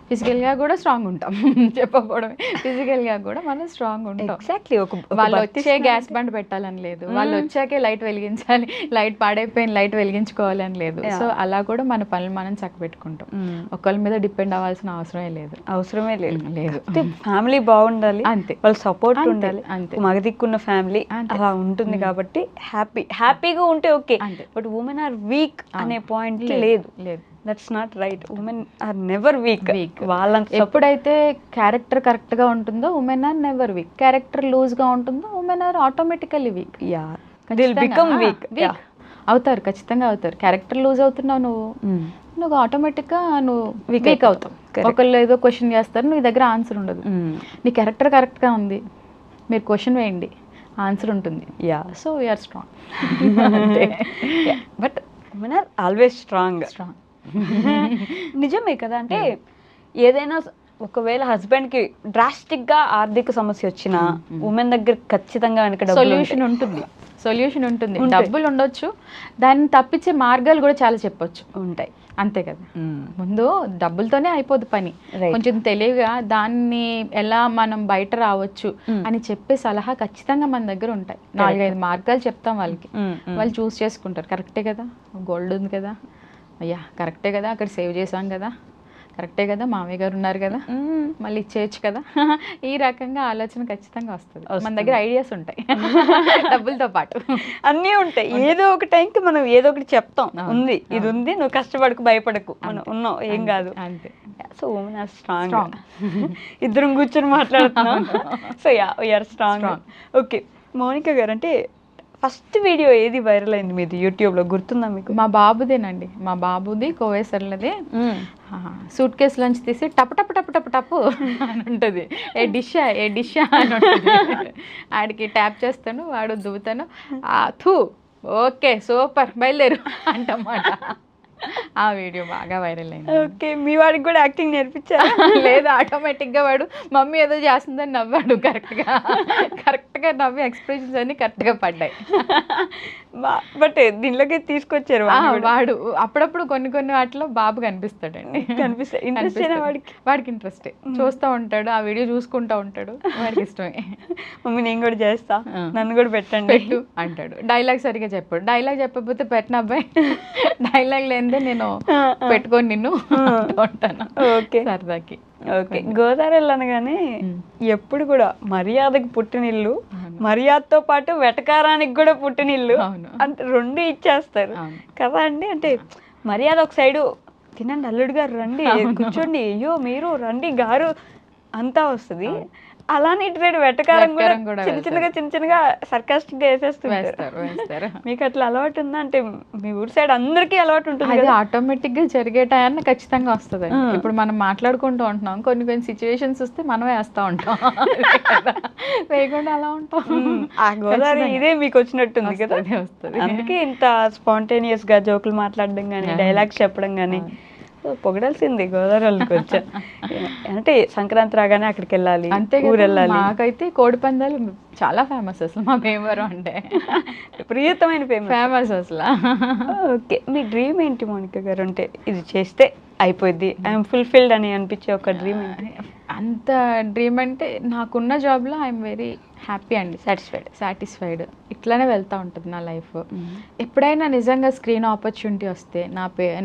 ఫిజికల్గా కూడా స్ట్రాంగ్ ఉంటాం, చెప్పకపోవడమే, ఫిజికల్గా కూడా మనం స్ట్రాంగ్ ఉంటాం. ఎగ్జాక్ట్లీ. వాళ్ళు వచ్చే గ్యాస్ బండ్ పెట్టాలని లేదు, వాళ్ళు వచ్చాకే లైట్ వెలిగించాలి, లైట్ పాడైపోయిన లైట్ వెలిగించుకోవాలని లేదు. సో అలా కూడా మన పనులు మనం చక్కబెట్టుకుంటాం. ఒకళ్ళ మీద డిపెండ్ అవ్వాల్సిన అవసరమే లేదు. లేదు. ఫ్యామిలీ బాగుండాలి, అంతే, వాళ్ళ సపోర్ట్ ఉండాలి, అంతే. మగదిక్కున్న ఫ్యామిలీ అలా ఉంటుంది కాబట్టి హ్యాపీగా ఉంటే okay. But women are weak అనే పాయింట్ లేదు. That's not right. Women are never weak. వాళ్ళని ఎప్పుడైతే క్యారెక్టర్ కరెక్ట్గా ఉంటుందో women are never weak. Character లూజ్గా ఉంటుందో women are automatically weak. Become weak అవుతారు, ఖచ్చితంగా అవుతారు. క్యారెక్టర్ లూజ్ అవుతున్నావు నువ్వు ఆటోమేటిక్గా నువ్వు వీక్ అవుతావు. ఒకళ్ళు ఏదో క్వశ్చన్ చేస్తారు, నీ దగ్గర ఆన్సర్ ఉండదు. నీ క్యారెక్టర్ కరెక్ట్గా ఉంది, మీరు క్వశ్చన్ వేయండి, ఆన్సర్ ఉంటుంది. So we are strong. But women are always strong. నిజమే కదా. అంటే ఏదైనా ఒకవేళ హస్బెండ్కి డ్రాస్టిక్గా ఆర్థిక సమస్య వచ్చినా ఉమెన్ దగ్గర ఖచ్చితంగా సొల్యూషన్ ఉంటుంది. డబ్బులు ఉండొచ్చు, దాన్ని తప్పించే మార్గాలు కూడా చాలా చెప్పొచ్చు, ఉంటాయి. అంతే కదా. ముందు డబ్బులతోనే అయిపోదు పని, కొంచెం తెలివిగా దాన్ని ఎలా మనం బయట రావచ్చు అని చెప్పే సలహా ఖచ్చితంగా మన దగ్గర ఉంటాయి. 4-5 మార్గాలు చెప్తాం వాళ్ళకి, వాళ్ళు చూస్ చేసుకుంటారు. కరెక్టే కదా, గోల్డ్ ఉంది కదా, అయ్యా కరెక్టే కదా, అక్కడ సేవ్ చేసాం కదా, కరెక్టే కదా, మామయ్య గారు ఉన్నారు కదా, మళ్ళీ ఇచ్చేయచ్చు కదా, ఈ రకంగా ఆలోచన ఖచ్చితంగా వస్తుంది. మన దగ్గర ఐడియాస్ ఉంటాయి, డబ్బులతో పాటు అన్నీ ఉంటాయి. ఏదో ఒక టైంకి మనం ఏదో ఒకటి చెప్తాం, ఉంది ఇది ఉంది, నువ్వు కష్టపడకు, భయపడకు, మనం ఉన్నాం, ఏం కాదు, అంతే. So women are strong. ఇద్దరం కూర్చొని మాట్లాడుతున్నాం. So we are strong. Okay Mounika garu, అంటే ఫస్ట్ వీడియో ఏది వైరల్ అయింది మీది యూట్యూబ్లో, గుర్తుందా మీకు? మా బాబుదేనండి, మా బాబుది కోవేసర్లది. సూట్ కేసు లంచ్ తీసి టప్ టప్ టప్ టప్ టప్ అని ఉంటుంది, ఏ డిషా అని ఉంటుంది. ఆడికి ట్యాప్ చేస్తాను, వాడు దువ్వుతాను, థూ ఓకే సూపర్ బయలుదేరు అంటమాట. ఆ వీడియో బాగా వైరల్ అయింది. ఓకే, మీ వాడికి కూడా యాక్టింగ్ నేర్పించారా? లేదు, ఆటోమేటిక్గా వాడు మమ్మీ ఏదో చేస్తుందని నవ్వాడు. కరెక్ట్గా నవ్వి ఎక్స్ప్రెషన్స్ అన్ని కరెక్ట్గా పడ్డాయి. బట్ దీనిలోకి తీసుకొచ్చారు వాడు. అప్పుడప్పుడు కొన్ని వాటిలో బాబు కనిపిస్తాడండి, వాడికి ఇంట్రెస్టే, చూస్తూ ఉంటాడు, ఆ వీడియో చూసుకుంటూ ఉంటాడు, వాడికి ఇష్టమే. మమ్మీ నేను కూడా చేస్తా, నన్ను కూడా పెట్టండి అంటాడు. డైలాగ్ సరిగా చెప్పాడు, డైలాగ్ చెప్పకపోతే పెట్టిన అబ్బాయి, డైలాగ్ లేనిదే నేను పెట్టుకొని నిన్ను ఉంటాను. ఓకే సరదాకి. ఓకే, గోదావరి అనగానే ఎప్పుడు కూడా మర్యాదకి పుట్టినిల్లు, మర్యాదతో పాటు వెటకారానికి కూడా పుట్టినిల్లు అంటే 2 ఇచ్చేస్తారు కదా అండి. అంటే మర్యాద ఒక సైడు, తినండి అల్లుడు గారు రండి, కూర్చోండి, అయ్యో మీరు రండి గారు అంతా వస్తుంది. అలానే ఇటు సైడ్ వెటకారం కూడా చిన్నగా సర్కాస్టిక్ గా వేసేస్తారు. మీకు అట్లా అలవాటు ఉందా? అంటే మీ ఊరు సైడ్ అందరికీ అలవాటు ఉంటుంది, అది ఆటోమేటిక్ గా జరిగే టైం ఖచ్చితంగా వస్తుంది. ఇప్పుడు మనం మాట్లాడుకుంటూ ఉంటున్నాం, కొన్ని సిచ్యువేషన్స్ వస్తే మనమే వేస్తూ ఉంటాం, వేయకుండా అలా ఉంటాం. ఆ గోదావరి ఇదే మీకు వచ్చినట్టుంది కదా, వస్తుంది. అందుకే ఇంత స్పాంటేనియస్ గా జోకులు మాట్లాడడం కానీ, డైలాగ్స్ చెప్పడం కానీ పొగడాల్సింది గోదావరి వాళ్ళకి వచ్చా. అంటే సంక్రాంతి రాగానే అక్కడికి వెళ్ళాలి, ఊరు వెళ్ళాలి. మాకైతే కోడి పందాలు చాలా ఫేమస్ అసలు, మా భీమవరం అంటే ప్రియతమైన ఫేమస్ అసలు. ఓకే, మీ డ్రీమ్ ఏంటి మౌనిక గారు? అంటే ఇది చేస్తే అయిపోద్ది, ఐఎమ్ ఫుల్ఫిల్డ్ అని అనిపించే ఒక డ్రీమ్ ఏంటి? అంత డ్రీమ్ అంటే నాకున్న జాబ్లో ఐఎమ్ వెరీ హ్యాపీ అండి, సాటిస్ఫైడ్. ఇట్లానే వెళ్తూ ఉంటుంది నా లైఫ్. ఎప్పుడైనా నిజంగా స్క్రీన్ ఆపర్చునిటీ వస్తే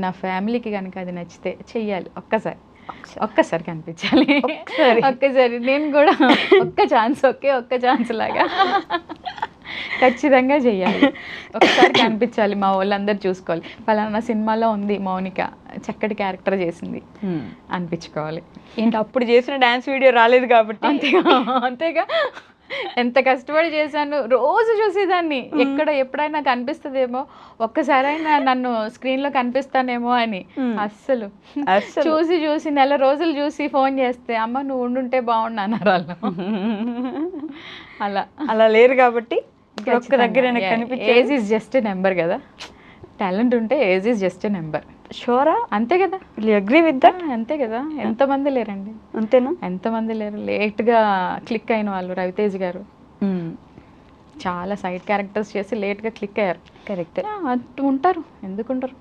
నా ఫ్యామిలీకి కనుక అది నచ్చితే చెయ్యాలి, ఒక్కసారి కనిపించాలి, ఒక్కసారి నేను కూడా ఒక్క ఛాన్స్ లాగా ఖచ్చితంగా చెయ్యాలి. ఒకసారి కనిపించాలి, మా వాళ్ళందరూ చూసుకోవాలి, పలానా సినిమాలో ఉంది మౌనిక, చక్కటి క్యారెక్టర్ చేసింది అనిపించుకోవాలి. ఏంటి అప్పుడు చేసిన డాన్స్ వీడియో రాలేదు కాబట్టి అంతేగా, ఎంత కష్టపడి చేశాను, రోజు చూసేదాన్ని, ఎప్పుడైనా కనిపిస్తుందేమో, ఒక్కసారైనా నన్ను స్క్రీన్లో కనిపిస్తానేమో అని. అస్సలు చూసి నెల రోజులు చూసి ఫోన్ చేస్తే అమ్మ నువ్వు ఉండుంటే బాగున్నాను వాళ్ళు. అలా లేరు కాబట్టి ఒక్క దగ్గర age is just a number కదా, టాలెంట్ ఉంటే age is just a number. షూరా? అంతే కదా, అగ్రీ విత్ దట్? అంతే కదా. ఎంతమంది లేరండి, అంతేనా? ఎంతమంది లేరు లేట్గా క్లిక్ అయిన వాళ్ళు. రవితేజ్ గారు చాలా సైడ్ క్యారెక్టర్స్ చేసి లేట్గా క్లిక్ అయ్యారు. కరెక్ట్. ఉంటారు, ఎందుకు ఉంటారు.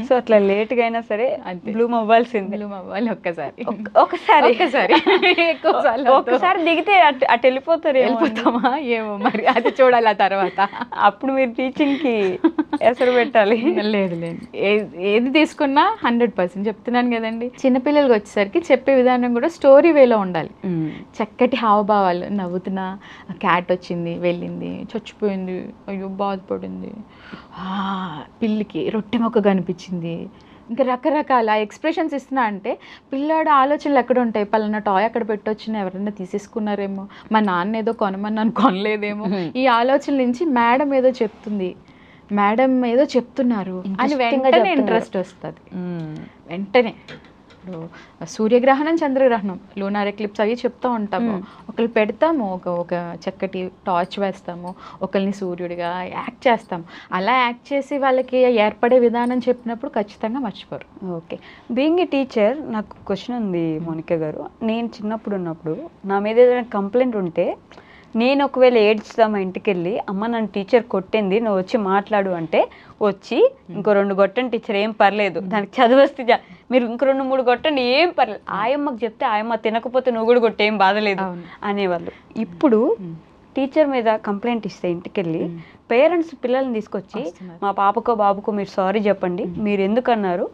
సో అట్లా లేట్గా అయినా సరే బ్లూమ్ అవ్వాల్సింది. బ్లూమ్ అవ్వాలి ఒకసారి ఒకసారి ఒకసారి దిగితే అటు వెళ్ళిపోతామా ఏమో మరి, అది చూడాలి ఆ తర్వాత. అప్పుడు మీరు టీచింగ్కి ఎసరు పెట్టాలి. లేదు ఏది తీసుకున్నా 100% చెప్తున్నాను కదండి. చిన్నపిల్లలకి వచ్చేసరికి చెప్పే విధానం కూడా స్టోరీ వేలో ఉండాలి. చక్కటి హావభావాలు, నవ్వుతున్నా క్యాట్ వచ్చింది వెళ్ళింది చచ్చిపోయింది అయ్యో బాధపడింది, పిల్లికి రొట్టె మొక్క కనిపించింది, ఇంకా రకరకాల ఎక్స్ప్రెషన్స్ ఇస్తున్నా అంటే పిల్లాడు ఆలోచనలు ఎక్కడ ఉంటాయి, పలానా టాయ్ అక్కడ పెట్టొచ్చిన ఎవరైనా తీసేసుకున్నారేమో, మా నాన్న ఏదో కొనమన్నాను కొనలేదేమో, ఈ ఆలోచనల నుంచి మేడం ఏదో చెప్తుంది, మేడం ఏదో చెప్తున్నారు అని వెంటనే ఇంట్రెస్ట్ వస్తుంది. వెంటనే ఇప్పుడు సూర్యగ్రహణం చంద్రగ్రహణం లూనార్ ఎక్లిప్స్ అవి చెప్తూ ఉంటాము. ఒకళ్ళు పెడతాము, ఒక చక్కటి టార్చ్ వేస్తాము, ఒకరిని సూర్యుడిగా యాక్ట్ చేస్తాము. అలా యాక్ట్ చేసి వాళ్ళకి ఏర్పడే విధానం చెప్పినప్పుడు ఖచ్చితంగా మర్చిపోరు. ఓకే. బీయింగ్ ఏ టీచర్ నాకు క్వశ్చన్ ఉంది మోనికా గారు. నేను చిన్నప్పుడు ఉన్నప్పుడు నా మీద ఏదైనా కంప్లైంట్ ఉంటే నేను ఒకవేళ ఏడ్చుతా మా ఇంటికి వెళ్ళి అమ్మ నన్ను టీచర్ కొట్టింది నువ్వు వచ్చి మాట్లాడు అంటే వచ్చి ఇంకో 2 కొట్టండి టీచర్ ఏం పర్లేదు, దానికి చదువు వస్తే మీరు ఇంకో 2-3 కొట్టండి ఏం పర్లేదు, ఆయమ్మకి చెప్తే ఆయమ్మ తినకపోతే నువ్వు కూడా కొట్టే ఏం బాధలేదు అనేవాళ్ళు. ఇప్పుడు టీచర్ మీద కంప్లైంట్ ఇస్తే ఇంటికి వెళ్ళి పేరెంట్స్ పిల్లల్ని తీసుకొచ్చి మా పాపకో బాబుకో మీరు సారీ చెప్పండి, మీరు ఎందుకన్నారు,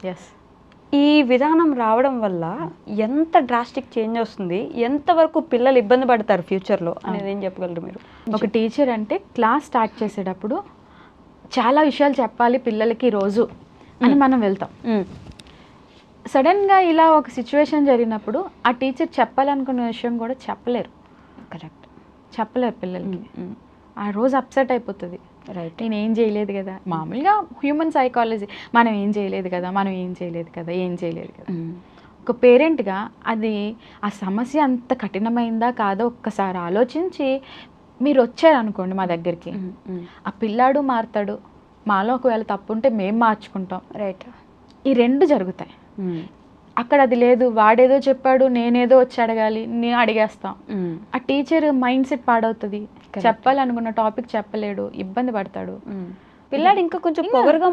ఈ విధానం రావడం వల్ల ఎంత డ్రాస్టిక్ చేంజ్ వస్తుంది, ఎంతవరకు పిల్లలు ఇబ్బంది పడతారు ఫ్యూచర్లో అనేది ఏం చెప్పగలరు మీరు? ఒక టీచర్ అంటే క్లాస్ స్టార్ట్ చేసేటప్పుడు చాలా విషయాలు చెప్పాలి పిల్లలకి రోజు అని మనం వెళ్తాం. సడన్గా ఇలా ఒక సిచ్యువేషన్ జరిగినప్పుడు ఆ టీచర్ చెప్పాలనుకున్న విషయం కూడా చెప్పలేరు. కరెక్ట్, చెప్పలేరు పిల్లలకి. ఆ రోజు అప్సెట్ అయిపోతుంది. రైట్, నేను ఏం చేయలేదు కదా, మామూలుగా హ్యూమన్ సైకాలజీ, మనం ఏం చేయలేదు కదా, మనం ఏం చేయలేదు కదా, ఏం చేయలేదు కదా. ఒక పేరెంట్గా అది ఆ సమస్య అంత కఠినమైందా కాదో ఒక్కసారి ఆలోచించి మీరు వచ్చారనుకోండి మా దగ్గరికి, ఆ పిల్లాడు మారుతాడు, మాలో ఒకవేళ తప్పు ఉంటే మేము మార్చుకుంటాం. రైట్, ఈ 2 జరుగుతాయి. అక్కడ అది లేదు, వాడేదో చెప్పాడు నేనేదో వచ్చి అడగాలి, నేను అడిగేస్తాం. ఆ టీచర్ మైండ్ సెట్ పాడవుతుంది, చెప్పాలనుకున్న టాపిక్ చెప్పలేడు, ఇబ్బంది పడతాడు. పిల్లాడు ఇంకా కొంచెం పొగరుగా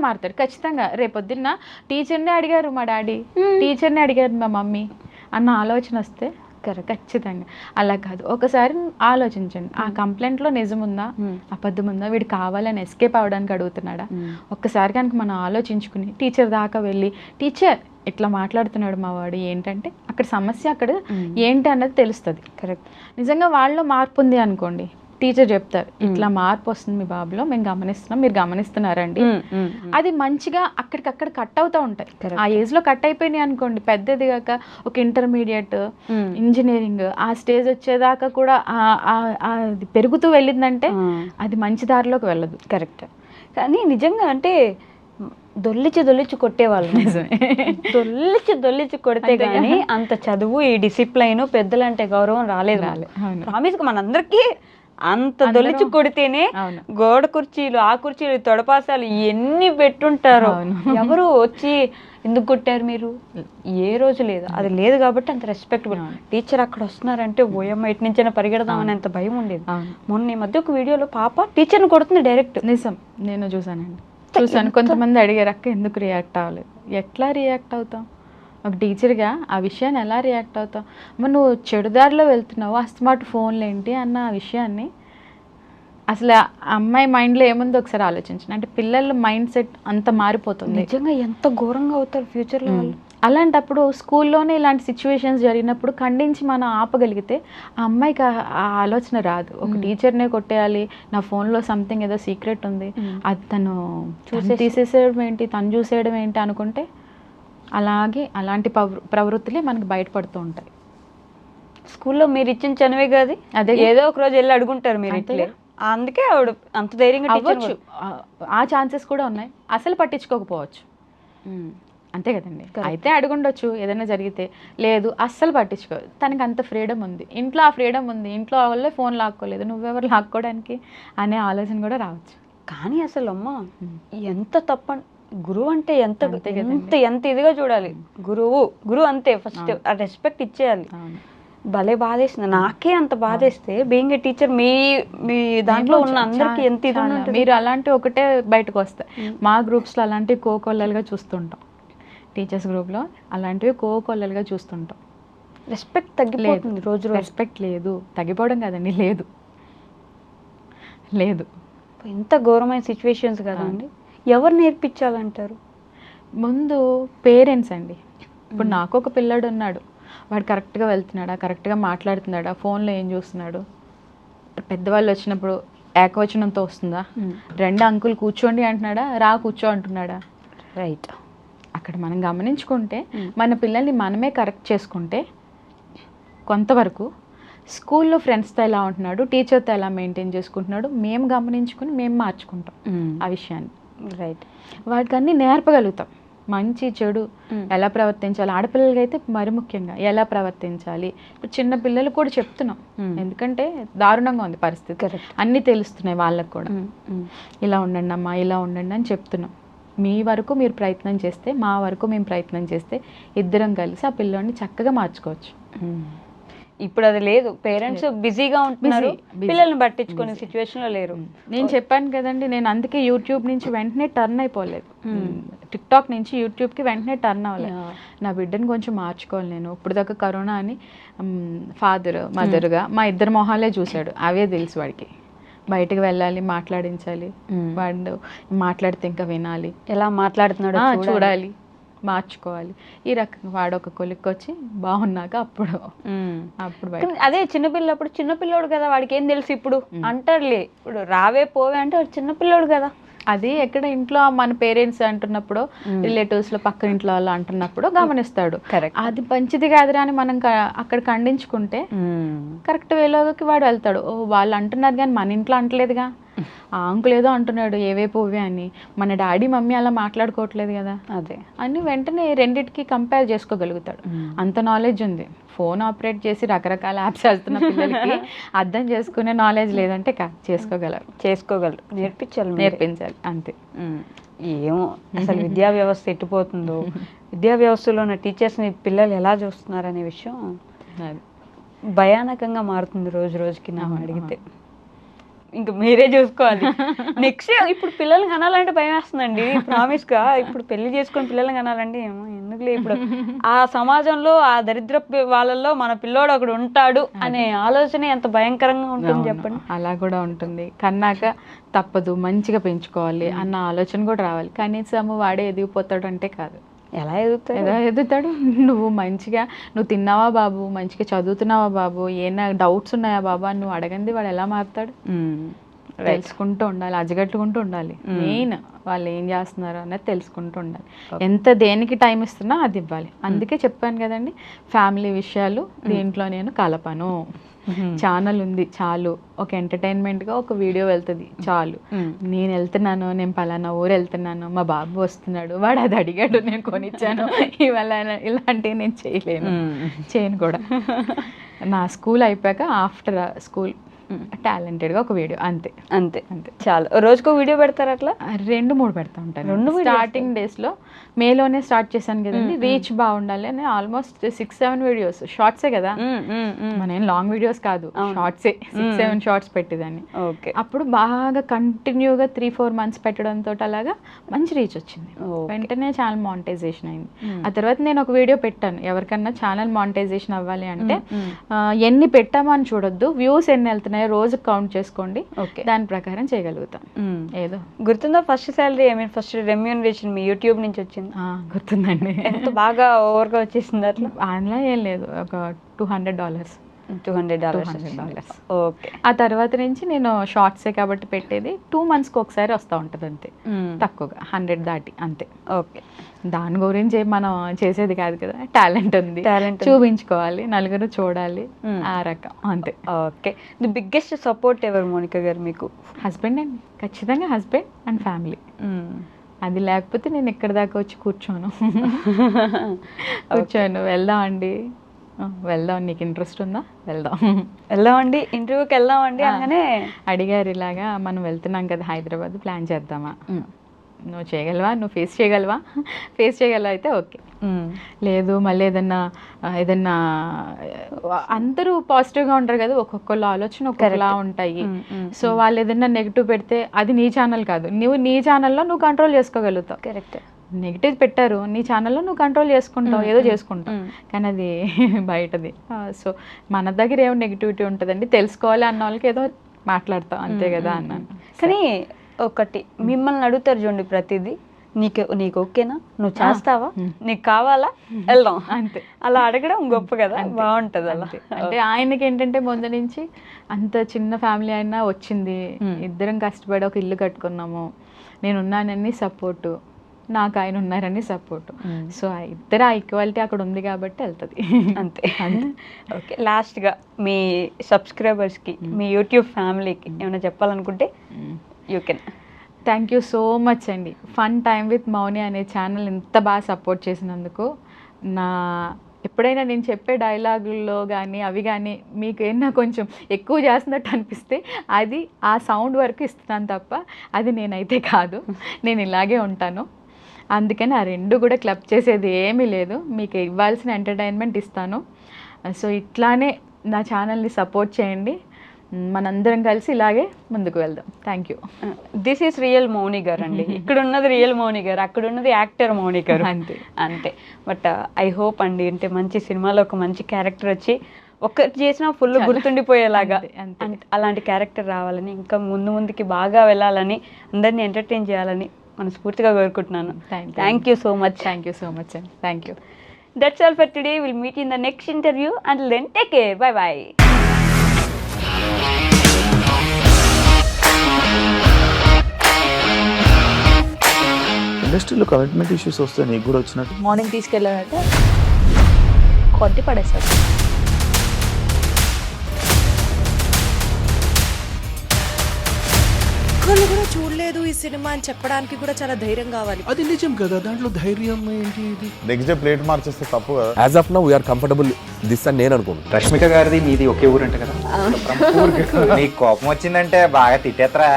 మారుతాడు ఖచ్చితంగా. రేపొద్దున్న టీచర్నే అడిగారు మా డాడీ, టీచర్ని అడిగారు మా మమ్మీ అన్న ఆలోచన వస్తే ఖచ్చితంగా. అలా కాదు, ఒకసారి ఆలోచించండి, ఆ కంప్లైంట్లో నిజం ఉందా అబద్ధం ఉందా, వీడు కావాలని ఎస్కేప్ అవ్వడానికి అడుగుతున్నాడా. ఒక్కసారి కనుక మనం ఆలోచించుకుని టీచర్ దాకా వెళ్ళి టీచర్ ఇట్లా మాట్లాడుతున్నాడు మా వాడు ఏంటంటే అక్కడ సమస్య అక్కడ ఏంటి అన్నది తెలుస్తుంది. కరెక్ట్. నిజంగా వాళ్ళలో మార్పు ఉంది అనుకోండి, టీచర్ చెప్తారు ఇట్లా మార్పు వస్తుంది మీ బాబులో, మేము గమనిస్తున్నాం, మీరు గమనిస్తున్నారండి. అది మంచిగా అక్కడికక్కడ కట్ అవుతూ ఉంటాయి. ఆ ఏజ్లో కట్ అయిపోయినాయి అనుకోండి, పెద్దదిగాక ఒక ఇంటర్మీడియట్, ఇంజనీరింగ్ ఆ స్టేజ్ వచ్చేదాకా కూడా అది పెరుగుతూ వెళ్ళిందంటే అది మంచి దారిలోకి వెళ్ళదు. కరెక్ట్. కానీ నిజంగా అంటే దొల్లిచి కొట్టేవాళ్ళు, దొల్లిచి కొడితే కానీ అంత చదువు, ఈ డిసిప్లైన్, పెద్దలంటే గౌరవం రాలేదు. ప్రామిస్గా మనందరికీ అంత దొల్లిచి కొడితేనే గోడ కుర్చీలు, ఆ కుర్చీలు, తొడపాసాలు ఎన్ని పెట్టుంటారో. ఎవరు వచ్చి ఎందుకు కొట్టారు మీరు ఏ రోజు లేదు, అది లేదు కాబట్టి అంత రెస్పెక్టబుల్. టీచర్ అక్కడ వస్తున్నారంటే ఓయమ్మ ఇటు నుంచైనా పరిగెడదామని అంత భయం ఉండేది. మొన్న ఈ మధ్య ఒక వీడియోలో పాప టీచర్ని కొడుతుంది డైరెక్ట్. నిజం, నేను చూసాను. కొంతమంది అడిగారు అక్క ఎందుకు రియాక్ట్ అవ్వలేదు. ఎట్లా రియాక్ట్ అవుతాం ఒక టీచర్గా, ఆ విషయాన్ని ఎలా రియాక్ట్ అవుతావు? మరి నువ్వు చెడుదారిలో వెళ్తున్నావు, స్మార్ట్ ఫోన్లు ఏంటి అన్న ఆ విషయాన్ని అసలు ఆ అమ్మాయి మైండ్లో ఏముందో ఒకసారి ఆలోచించండి. అంటే పిల్లల మైండ్ సెట్ అంత మారిపోతుంది. నిజంగా ఎంత ఘోరంగా అవుతారు ఫ్యూచర్లో వాళ్ళు. అలాంటప్పుడు స్కూల్లోనే ఇలాంటి సిచ్యువేషన్స్ జరిగినప్పుడు ఖండించి మనం ఆపగలిగితే ఆ అమ్మాయికి ఆ ఆలోచన రాదు. ఒక టీచర్నే కొట్టేయాలి, నా ఫోన్లో సంథింగ్ ఏదో సీక్రెట్ ఉంది, అది తను తీసేసేయడం ఏంటి, తను చూసేయడం ఏంటి అనుకుంటే అలాగే అలాంటి ప్రవృత్తులే మనకి బయటపడుతూ ఉంటాయి. స్కూల్లో మీరు ఇచ్చిన చనువే కాదు, అదే ఏదో ఒక రోజు వెళ్ళి అడుగుంటారు మీరు ఇట్లే, అందుకే ఆవిడ అంత ధైర్యంగా అవ్వచ్చు. ఆ ఛాన్సెస్ కూడా ఉన్నాయి, అసలు పట్టించుకోకపోవచ్చు, అంతే కదండి. అయితే అడుగుండొచ్చు ఏదైనా జరిగితే, లేదు అస్సలు పట్టించుకోదు, తనకి అంత ఫ్రీడమ్ ఉంది, ఇంట్లో ఆ ఫ్రీడమ్ ఉంది, ఇంట్లో వాళ్ళే ఫోన్ లాక్కోలేదు, నువ్వెవరు లాక్కోవడానికి అనే ఆలోచన కూడా రావచ్చు. కానీ అసలు అమ్మ ఎంత తప్ప, గురువు అంటే ఎంత ఎంత ఇదిగా చూడాలి. గురువు అంతే, ఫస్ట్ ఆ రెస్పెక్ట్ ఇచ్చేయాలి. భలే బాధేసింది. నాకే అంత బాధేస్తే బీయింగ్ ఏ టీచర్ మీ మీ దాంట్లో ఉన్న అందరికి ఎంత ఇది ఉంటుంది. మీరు అలాంటి ఒకటే బయటకు వస్తాయి. మా గ్రూప్స్లో అలాంటివి కోకొల్లలుగా చూస్తుంటాం. టీచర్స్ గ్రూప్లో అలాంటివి కోకొల్లలుగా చూస్తుంటాం. రెస్పెక్ట్ తగ్గిపోతుంది రోజు రోజు. రెస్పెక్ట్ లేదు, తగ్గిపోవడం కాదండి, లేదు లేదు. ఎంత ఘోరమైన సిచ్యువేషన్స్ కదండి. ఎవరు నేర్పించాలంటారు? ముందు పేరెంట్స్ అండి. ఇప్పుడు నాకు ఒక పిల్లాడు ఉన్నాడు, వాడు కరెక్ట్గా వెళ్తున్నాడా, కరెక్ట్గా మాట్లాడుతున్నాడా, ఫోన్లో ఏం చూస్తున్నాడు, పెద్దవాళ్ళు వచ్చినప్పుడు ఏకవచనంతో వస్తుందా, రెండు అంకుల్ కూర్చోండి అంటున్నాడా, రా కూర్చో అంటున్నాడా, రైట్. అక్కడ మనం గమనించుకుంటే మన పిల్లల్ని మనమే కరెక్ట్ చేసుకుంటే కొంతవరకు స్కూల్లో ఫ్రెండ్స్తో ఎలా ఉంటున్నాడు, టీచర్తో ఎలా మెయింటైన్ చేసుకుంటున్నాడు మేము గమనించుకుని మేము మార్చుకుంటాం ఆ విషయాన్ని. రైట్. వాటికి అన్నీ నేర్పగలుగుతాం. మంచి చెడు ఎలా ప్రవర్తించాలి, ఆడపిల్లలకి అయితే మరి ముఖ్యంగా ఎలా ప్రవర్తించాలి. ఇప్పుడు చిన్న పిల్లలు కూడా చెప్తున్నాం, ఎందుకంటే దారుణంగా ఉంది పరిస్థితి, అన్నీ తెలుస్తున్నాయి వాళ్ళకు కూడా. ఇలా ఉండండి అమ్మా, ఇలా ఉండండి అని చెప్తున్నాం. మీ వరకు మీరు ప్రయత్నం చేస్తే, మా వరకు మేము ప్రయత్నం చేస్తే ఇద్దరం కలిసి ఆ పిల్లోడిని చక్కగా మార్చుకోవచ్చు. ఇప్పుడు అది లేదు. పేరెంట్స్ బిజీగా ఉంటున్నారు, పిల్లల్ని పట్టించుకునే సిచ్యువేషన్లో లేరు. నేను చెప్పాను కదండి, నేను అందుకే యూట్యూబ్ నుంచి వెంటనే టర్న్ అయిపోలేదు, టిక్టాక్ నుంచి యూట్యూబ్కి వెంటనే టర్న్ అవ్వలేదు. నా బిడ్డను కొంచెం మార్చుకోవాలి నేను. ఇప్పుడు దాకా కరోనా అని ఫాదర్ మదర్గా మా ఇద్దరు మొహాలే చూశాడు, అవే తెలుసు వాడికి. బయటకు వెళ్ళాలి, మాట్లాడించాలి, వాడు మాట్లాడితే ఇంకా వినాలి, ఎలా మాట్లాడుతున్నాడో చూడాలి, మార్చుకోవాలి. ఈ రకంగా వాడు ఒక కొలిక్కి వచ్చి బాగున్నాక అప్పుడు అదే చిన్నపిల్లప్పుడు చిన్నపిల్లోడు కదా, వాడికి ఏం తెలుసు ఇప్పుడు అంటారులే. ఇప్పుడు రావే పోవే అంటే వాడు చిన్నపిల్లోడు కదా. అది ఎక్కడ ఇంట్లో మన పేరెంట్స్ అంటున్నప్పుడు, రిలేటివ్స్లో పక్క ఇంట్లో వాళ్ళు అంటున్నప్పుడు గమనిస్తాడు. అది మంచిది కాదురా అని మనం అక్కడ ఖండించుకుంటే కరెక్ట్ వేలోకి వాడు వెళ్తాడు. ఓ వాళ్ళు అంటున్నారు కానీ మన ఇంట్లో అంటలేదుగా, ఆ అంకుల్ ఏదో అంటున్నాడు ఏవే పోవే అని, మన డాడీ మమ్మీ అలా మాట్లాడుకోవట్లేదు కదా అదే అని వెంటనే రెండిటికి కంపేర్ చేసుకోగలుగుతాడు. అంత నాలెడ్జ్ ఉంది. ఫోన్ ఆపరేట్ చేసి రకరకాల యాప్స్ వెళ్తున్న పిల్లలకి అర్థం చేసుకునే నాలెడ్జ్ లేదంటే చేసుకోగలరు. నేర్పించాలి అంతే. ఏమో అసలు విద్యా వ్యవస్థ ఎట్టిపోతుందో, విద్యా వ్యవస్థలో ఉన్న టీచర్స్ని పిల్లలు ఎలా చూస్తున్నారనే విషయం భయానకంగా మారుతుంది రోజు రోజుకి. నాకు అడిగితే ఇంకా మీరే చూసుకోవాలి. నెక్స్ట్ ఇప్పుడు పిల్లల్ని కనాలంటే భయం వేస్తుందండి. ప్రామిస్గా ఇప్పుడు పెళ్లి చేసుకొని పిల్లల్ని కనాలంటే ఏమో ఎందుకులే, ఇప్పుడు ఆ సమాజంలో ఆ దరిద్ర వాళ్ళల్లో మన పిల్లోడు ఒకడు ఉంటాడు అనే ఆలోచన ఎంత భయంకరంగా ఉంటుంది చెప్పండి. అలా కూడా ఉంటుంది. కన్నాక తప్పదు, మంచిగా పెంచుకోవాలి అన్న ఆలోచన కూడా రావాలి. కనీసం వాడే ఎదిగిపోతాడు అంటే కాదు. ఎలా ఎదుగుతాడు? నువ్వు తిన్నావా బాబు, మంచిగా చదువుతున్నావా బాబు, ఏమైనా డౌట్స్ ఉన్నాయా బాబు అని నువ్వు అడగండి వాడు ఎలా మారుతాడు? తెలుసుకుంటూ ఉండాలి, అజగట్టుకుంటూ ఉండాలి. మెయిన్ వాళ్ళు ఏం చేస్తున్నారు అన్నది తెలుసుకుంటూ ఉండాలి. ఎంత దేనికి టైం ఇస్తున్నా అది ఇవ్వాలి. అందుకే చెప్పాను కదండి, ఫ్యామిలీ విషయాలు దీంట్లో నేను కలపను. ఛానల్ ఉంది చాలు, ఒక ఎంటర్టైన్మెంట్గా ఒక వీడియో వెళ్తుంది చాలు. నేను వెళ్తున్నాను, నేను పలానా ఊరు వెళ్తున్నాను, మా బాబు వస్తున్నాడు, వాడు అది అడిగాడు నేను కొనిచ్చాను, ఇవాళ ఇలాంటివి నేను చేయను కూడా. నా స్కూల్ అయిపోయాక ఆఫ్టర్ స్కూల్ టాలెంటెడ్గా ఒక వీడియో అంతే అంతే అంతే చాలు. రోజుకో వీడియో పెడతారు అట్లా? 2-3 పెడతా ఉంటాను. స్టార్టింగ్ డేస్లో మేలోనే స్టార్ట్ చేశాను కదండి, రీచ్ బాగుండాలి అని ఆల్మోస్ట్ 6-7 వీడియోస్, షార్ట్సే కదా మన ఏం లాంగ్ వీడియోస్ కాదు, షార్ట్సే 6-7 షార్ట్స్ పెట్టేదాన్ని. అప్పుడు బాగా కంటిన్యూగా 3-4 మంత్స్ పెట్టడంతో అలాగా మంచి రీచ్ వచ్చింది. వెంటనే ఛానల్ మానిటైజేషన్ అయింది. ఆ తర్వాత నేను ఒక వీడియో పెట్టాను, ఎవరికన్నా ఛానల్ మానిటైజేషన్ అవ్వాలి అంటే ఎన్ని పెట్టామో అని చూడొద్దు, వ్యూస్ ఎన్ని వెళ్తున్నాయి రోజు కౌంట్ చేసుకోండి, దాని ప్రకారం చేయగలుగుతాం. ఏదో గుర్తుందా ఫస్ట్ శాలరీ, ఫస్ట్ రెమ్యూనరేషన్ మీ యూట్యూబ్ నుంచి వచ్చింది? గుర్తుందండి. ఎంత బాగా ఓవర్గా వచ్చేసింది అట్లా? అందులో ఏం లేదు, ఒక $200. ఓకే. ఆ తర్వాత నుంచి నేను షార్ట్సే కాబట్టి పెట్టేది 2 monthsకి ఒకసారి వస్తూ ఉంటుంది అంతే, తక్కువగా 100 దాటి అంతే. ఓకే. దాని గురించి మనం చేసేది కాదు కదా, టాలెంట్ ఉంది, చూపించుకోవాలి, నలుగురు చూడాలి, ఆ రకం అంతే. ఓకే. ది బిగ్గెస్ట్ సపోర్ట్ ఎవరు మోనికా గారు మీకు? హస్బెండ్ అండి, ఖచ్చితంగా హస్బెండ్ అండ్ ఫ్యామిలీ. అది లేకపోతే నేను ఎక్కడి దాకా వచ్చి కూర్చోను. వెళ్దాం నీకు ఇంట్రెస్ట్ ఉందా, వెళ్దామండి ఇంటర్వ్యూకి వెళ్దామండి అనగానే అడిగారు, ఇలాగా మనం వెళ్తున్నాం కదా హైదరాబాద్, ప్లాన్ చేద్దామా? నువ్వు చేయగలవా, నువ్వు ఫేస్ చేయగలవా అయితే ఓకే. లేదు మళ్ళీ ఏదన్నా అందరూ పాజిటివ్గా ఉంటారు కదా, ఒక్కొక్కళ్ళ ఆలోచన ఒక్కొక్కలా ఉంటాయి. సో వాళ్ళు ఏదైనా నెగిటివ్ పెడితే అది నీ ఛానల్ కాదు, నువ్వు నీ ఛానల్లో నువ్వు కంట్రోల్ చేసుకోగలుగుతావు. కరెక్ట్. నెగిటివ్ పెట్టారు నీ ఛానల్లో, నువ్వు కంట్రోల్ చేసుకుంటావు, ఏదో చేసుకుంటావు, కానీ అది బయటది. సో మన దగ్గర ఏమో నెగిటివిటీ ఉంటుందండి, తెలుసుకోవాలి అన్న వాళ్ళకి ఏదో మాట్లాడతాం అంతే కదా అన్నాను. కానీ ఒకటి మిమ్మల్ని అడుగుతారు చూడండి ప్రతిదీ, నీకు ఓకేనా, నువ్వు చేస్తావా, నీకు కావాలా, వెళ్దాం అంతే. అలా అడగడం గొప్ప కదా, బాగుంటుంది అలా. అంటే ఆయనకి ఏంటంటే ముందు నుంచి అంత చిన్న ఫ్యామిలీ అయినా వచ్చింది, ఇద్దరం కష్టపడి ఒక ఇల్లు కట్టుకున్నాము, నేను ఉన్నానని సపోర్టు, నాకు ఆయన ఉన్నారని సపోర్టు. సో ఇద్దరు ఆ ఈక్వాలిటీ అక్కడ ఉంది కాబట్టి వెళ్తుంది అంతే. ఓకే, లాస్ట్గా మీ సబ్స్క్రైబర్స్కి, మీ యూట్యూబ్ ఫ్యామిలీకి ఏమైనా చెప్పాలనుకుంటే you can. Thank you so much అండి. ఫన్ టైమ్ విత్ మౌని అనే ఛానల్ ఇంత బాగా సపోర్ట్ చేసినందుకు. ఎప్పుడైనా నేను చెప్పే డైలాగుల్లో కానీ అవి కానీ మీకు ఏమన్నా కొంచెం ఎక్కువ చేస్తున్నట్టు అనిపిస్తే అది ఆ సౌండ్ వరకు ఇస్తున్నాను తప్ప అది నేనైతే కాదు, నేను ఇలాగే ఉంటాను. అందుకని ఆ రెండు కూడా క్లబ్ చేసేది ఏమీ లేదు, మీకు ఇవ్వాల్సిన ఎంటర్టైన్మెంట్ ఇస్తాను. సో ఇట్లానే నా ఛానల్ని సపోర్ట్ చేయండి, మనందరం కలిసి ఇలాగే ముందుకు వెళ్దాం. Thank you. This is real Mouni గారు అండి. ఇక్కడ ఉన్నది రియల్ మౌని గారు, అక్కడ ఉన్నది యాక్టర్ మౌని గారు అంతే. బట్ ఐ హోప్ అండి, అంటే మంచి సినిమాలో ఒక మంచి క్యారెక్టర్ వచ్చి ఒక్కటి చేసినా ఫుల్ గుర్తుండిపోయేలాగా అలాంటి క్యారెక్టర్ రావాలని, ఇంకా ముందుకి బాగా వెళ్ళాలని, అందరినీ ఎంటర్టైన్ చేయాలని మనస్ఫూర్తిగా కోరుకుంటున్నాను. Thank you so much. Thank you so much అండి. Thank you. That's all for today. Will meet in the next interview. Until then take care. Bye bye. ఇండస్ట్రీలో కమిట్మెంట్ ఇష్యూస్ వస్తే నీకు కూడా వచ్చినట్టు? మార్నింగ్ తీసుకెళ్ళానంటే కొట్టి పడేస్తారు. ఒక్కళ్ళు కూడా చూడలేదు ఈ సినిమా అని చెప్పడానికి కూడా చాలా ధైర్యం కావాలి. అది నిజం కదా, దాంట్లో ధైర్యం ఏంటి? ఇది నెక్స్ట్ డే ప్లేట్ మార్చేస్తే తప్పు కదా. As of now we are comfortable this అని నేను అనుకుంటున్నాను. రష్మిక గారిది మీది ఒకే ఊరు అంట కదా? నీకు కోపం వచ్చిందంటే బాగా తిట్టేత్తరా?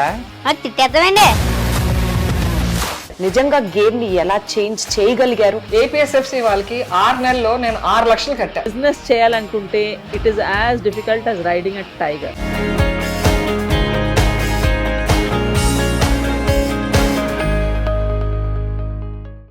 తిట్టేద్దామండి. నిజంగా గేమ్ ని ఎలా చేంజ్ చేయగలిగారు? ఏపీఎస్ఎఫ్సి వాళ్ళకి 6 నెలల్లో నేను 6 లక్షలు కట్టా. బిజినెస్ చేయాలనుకుంటే it is as difficult as riding a tiger.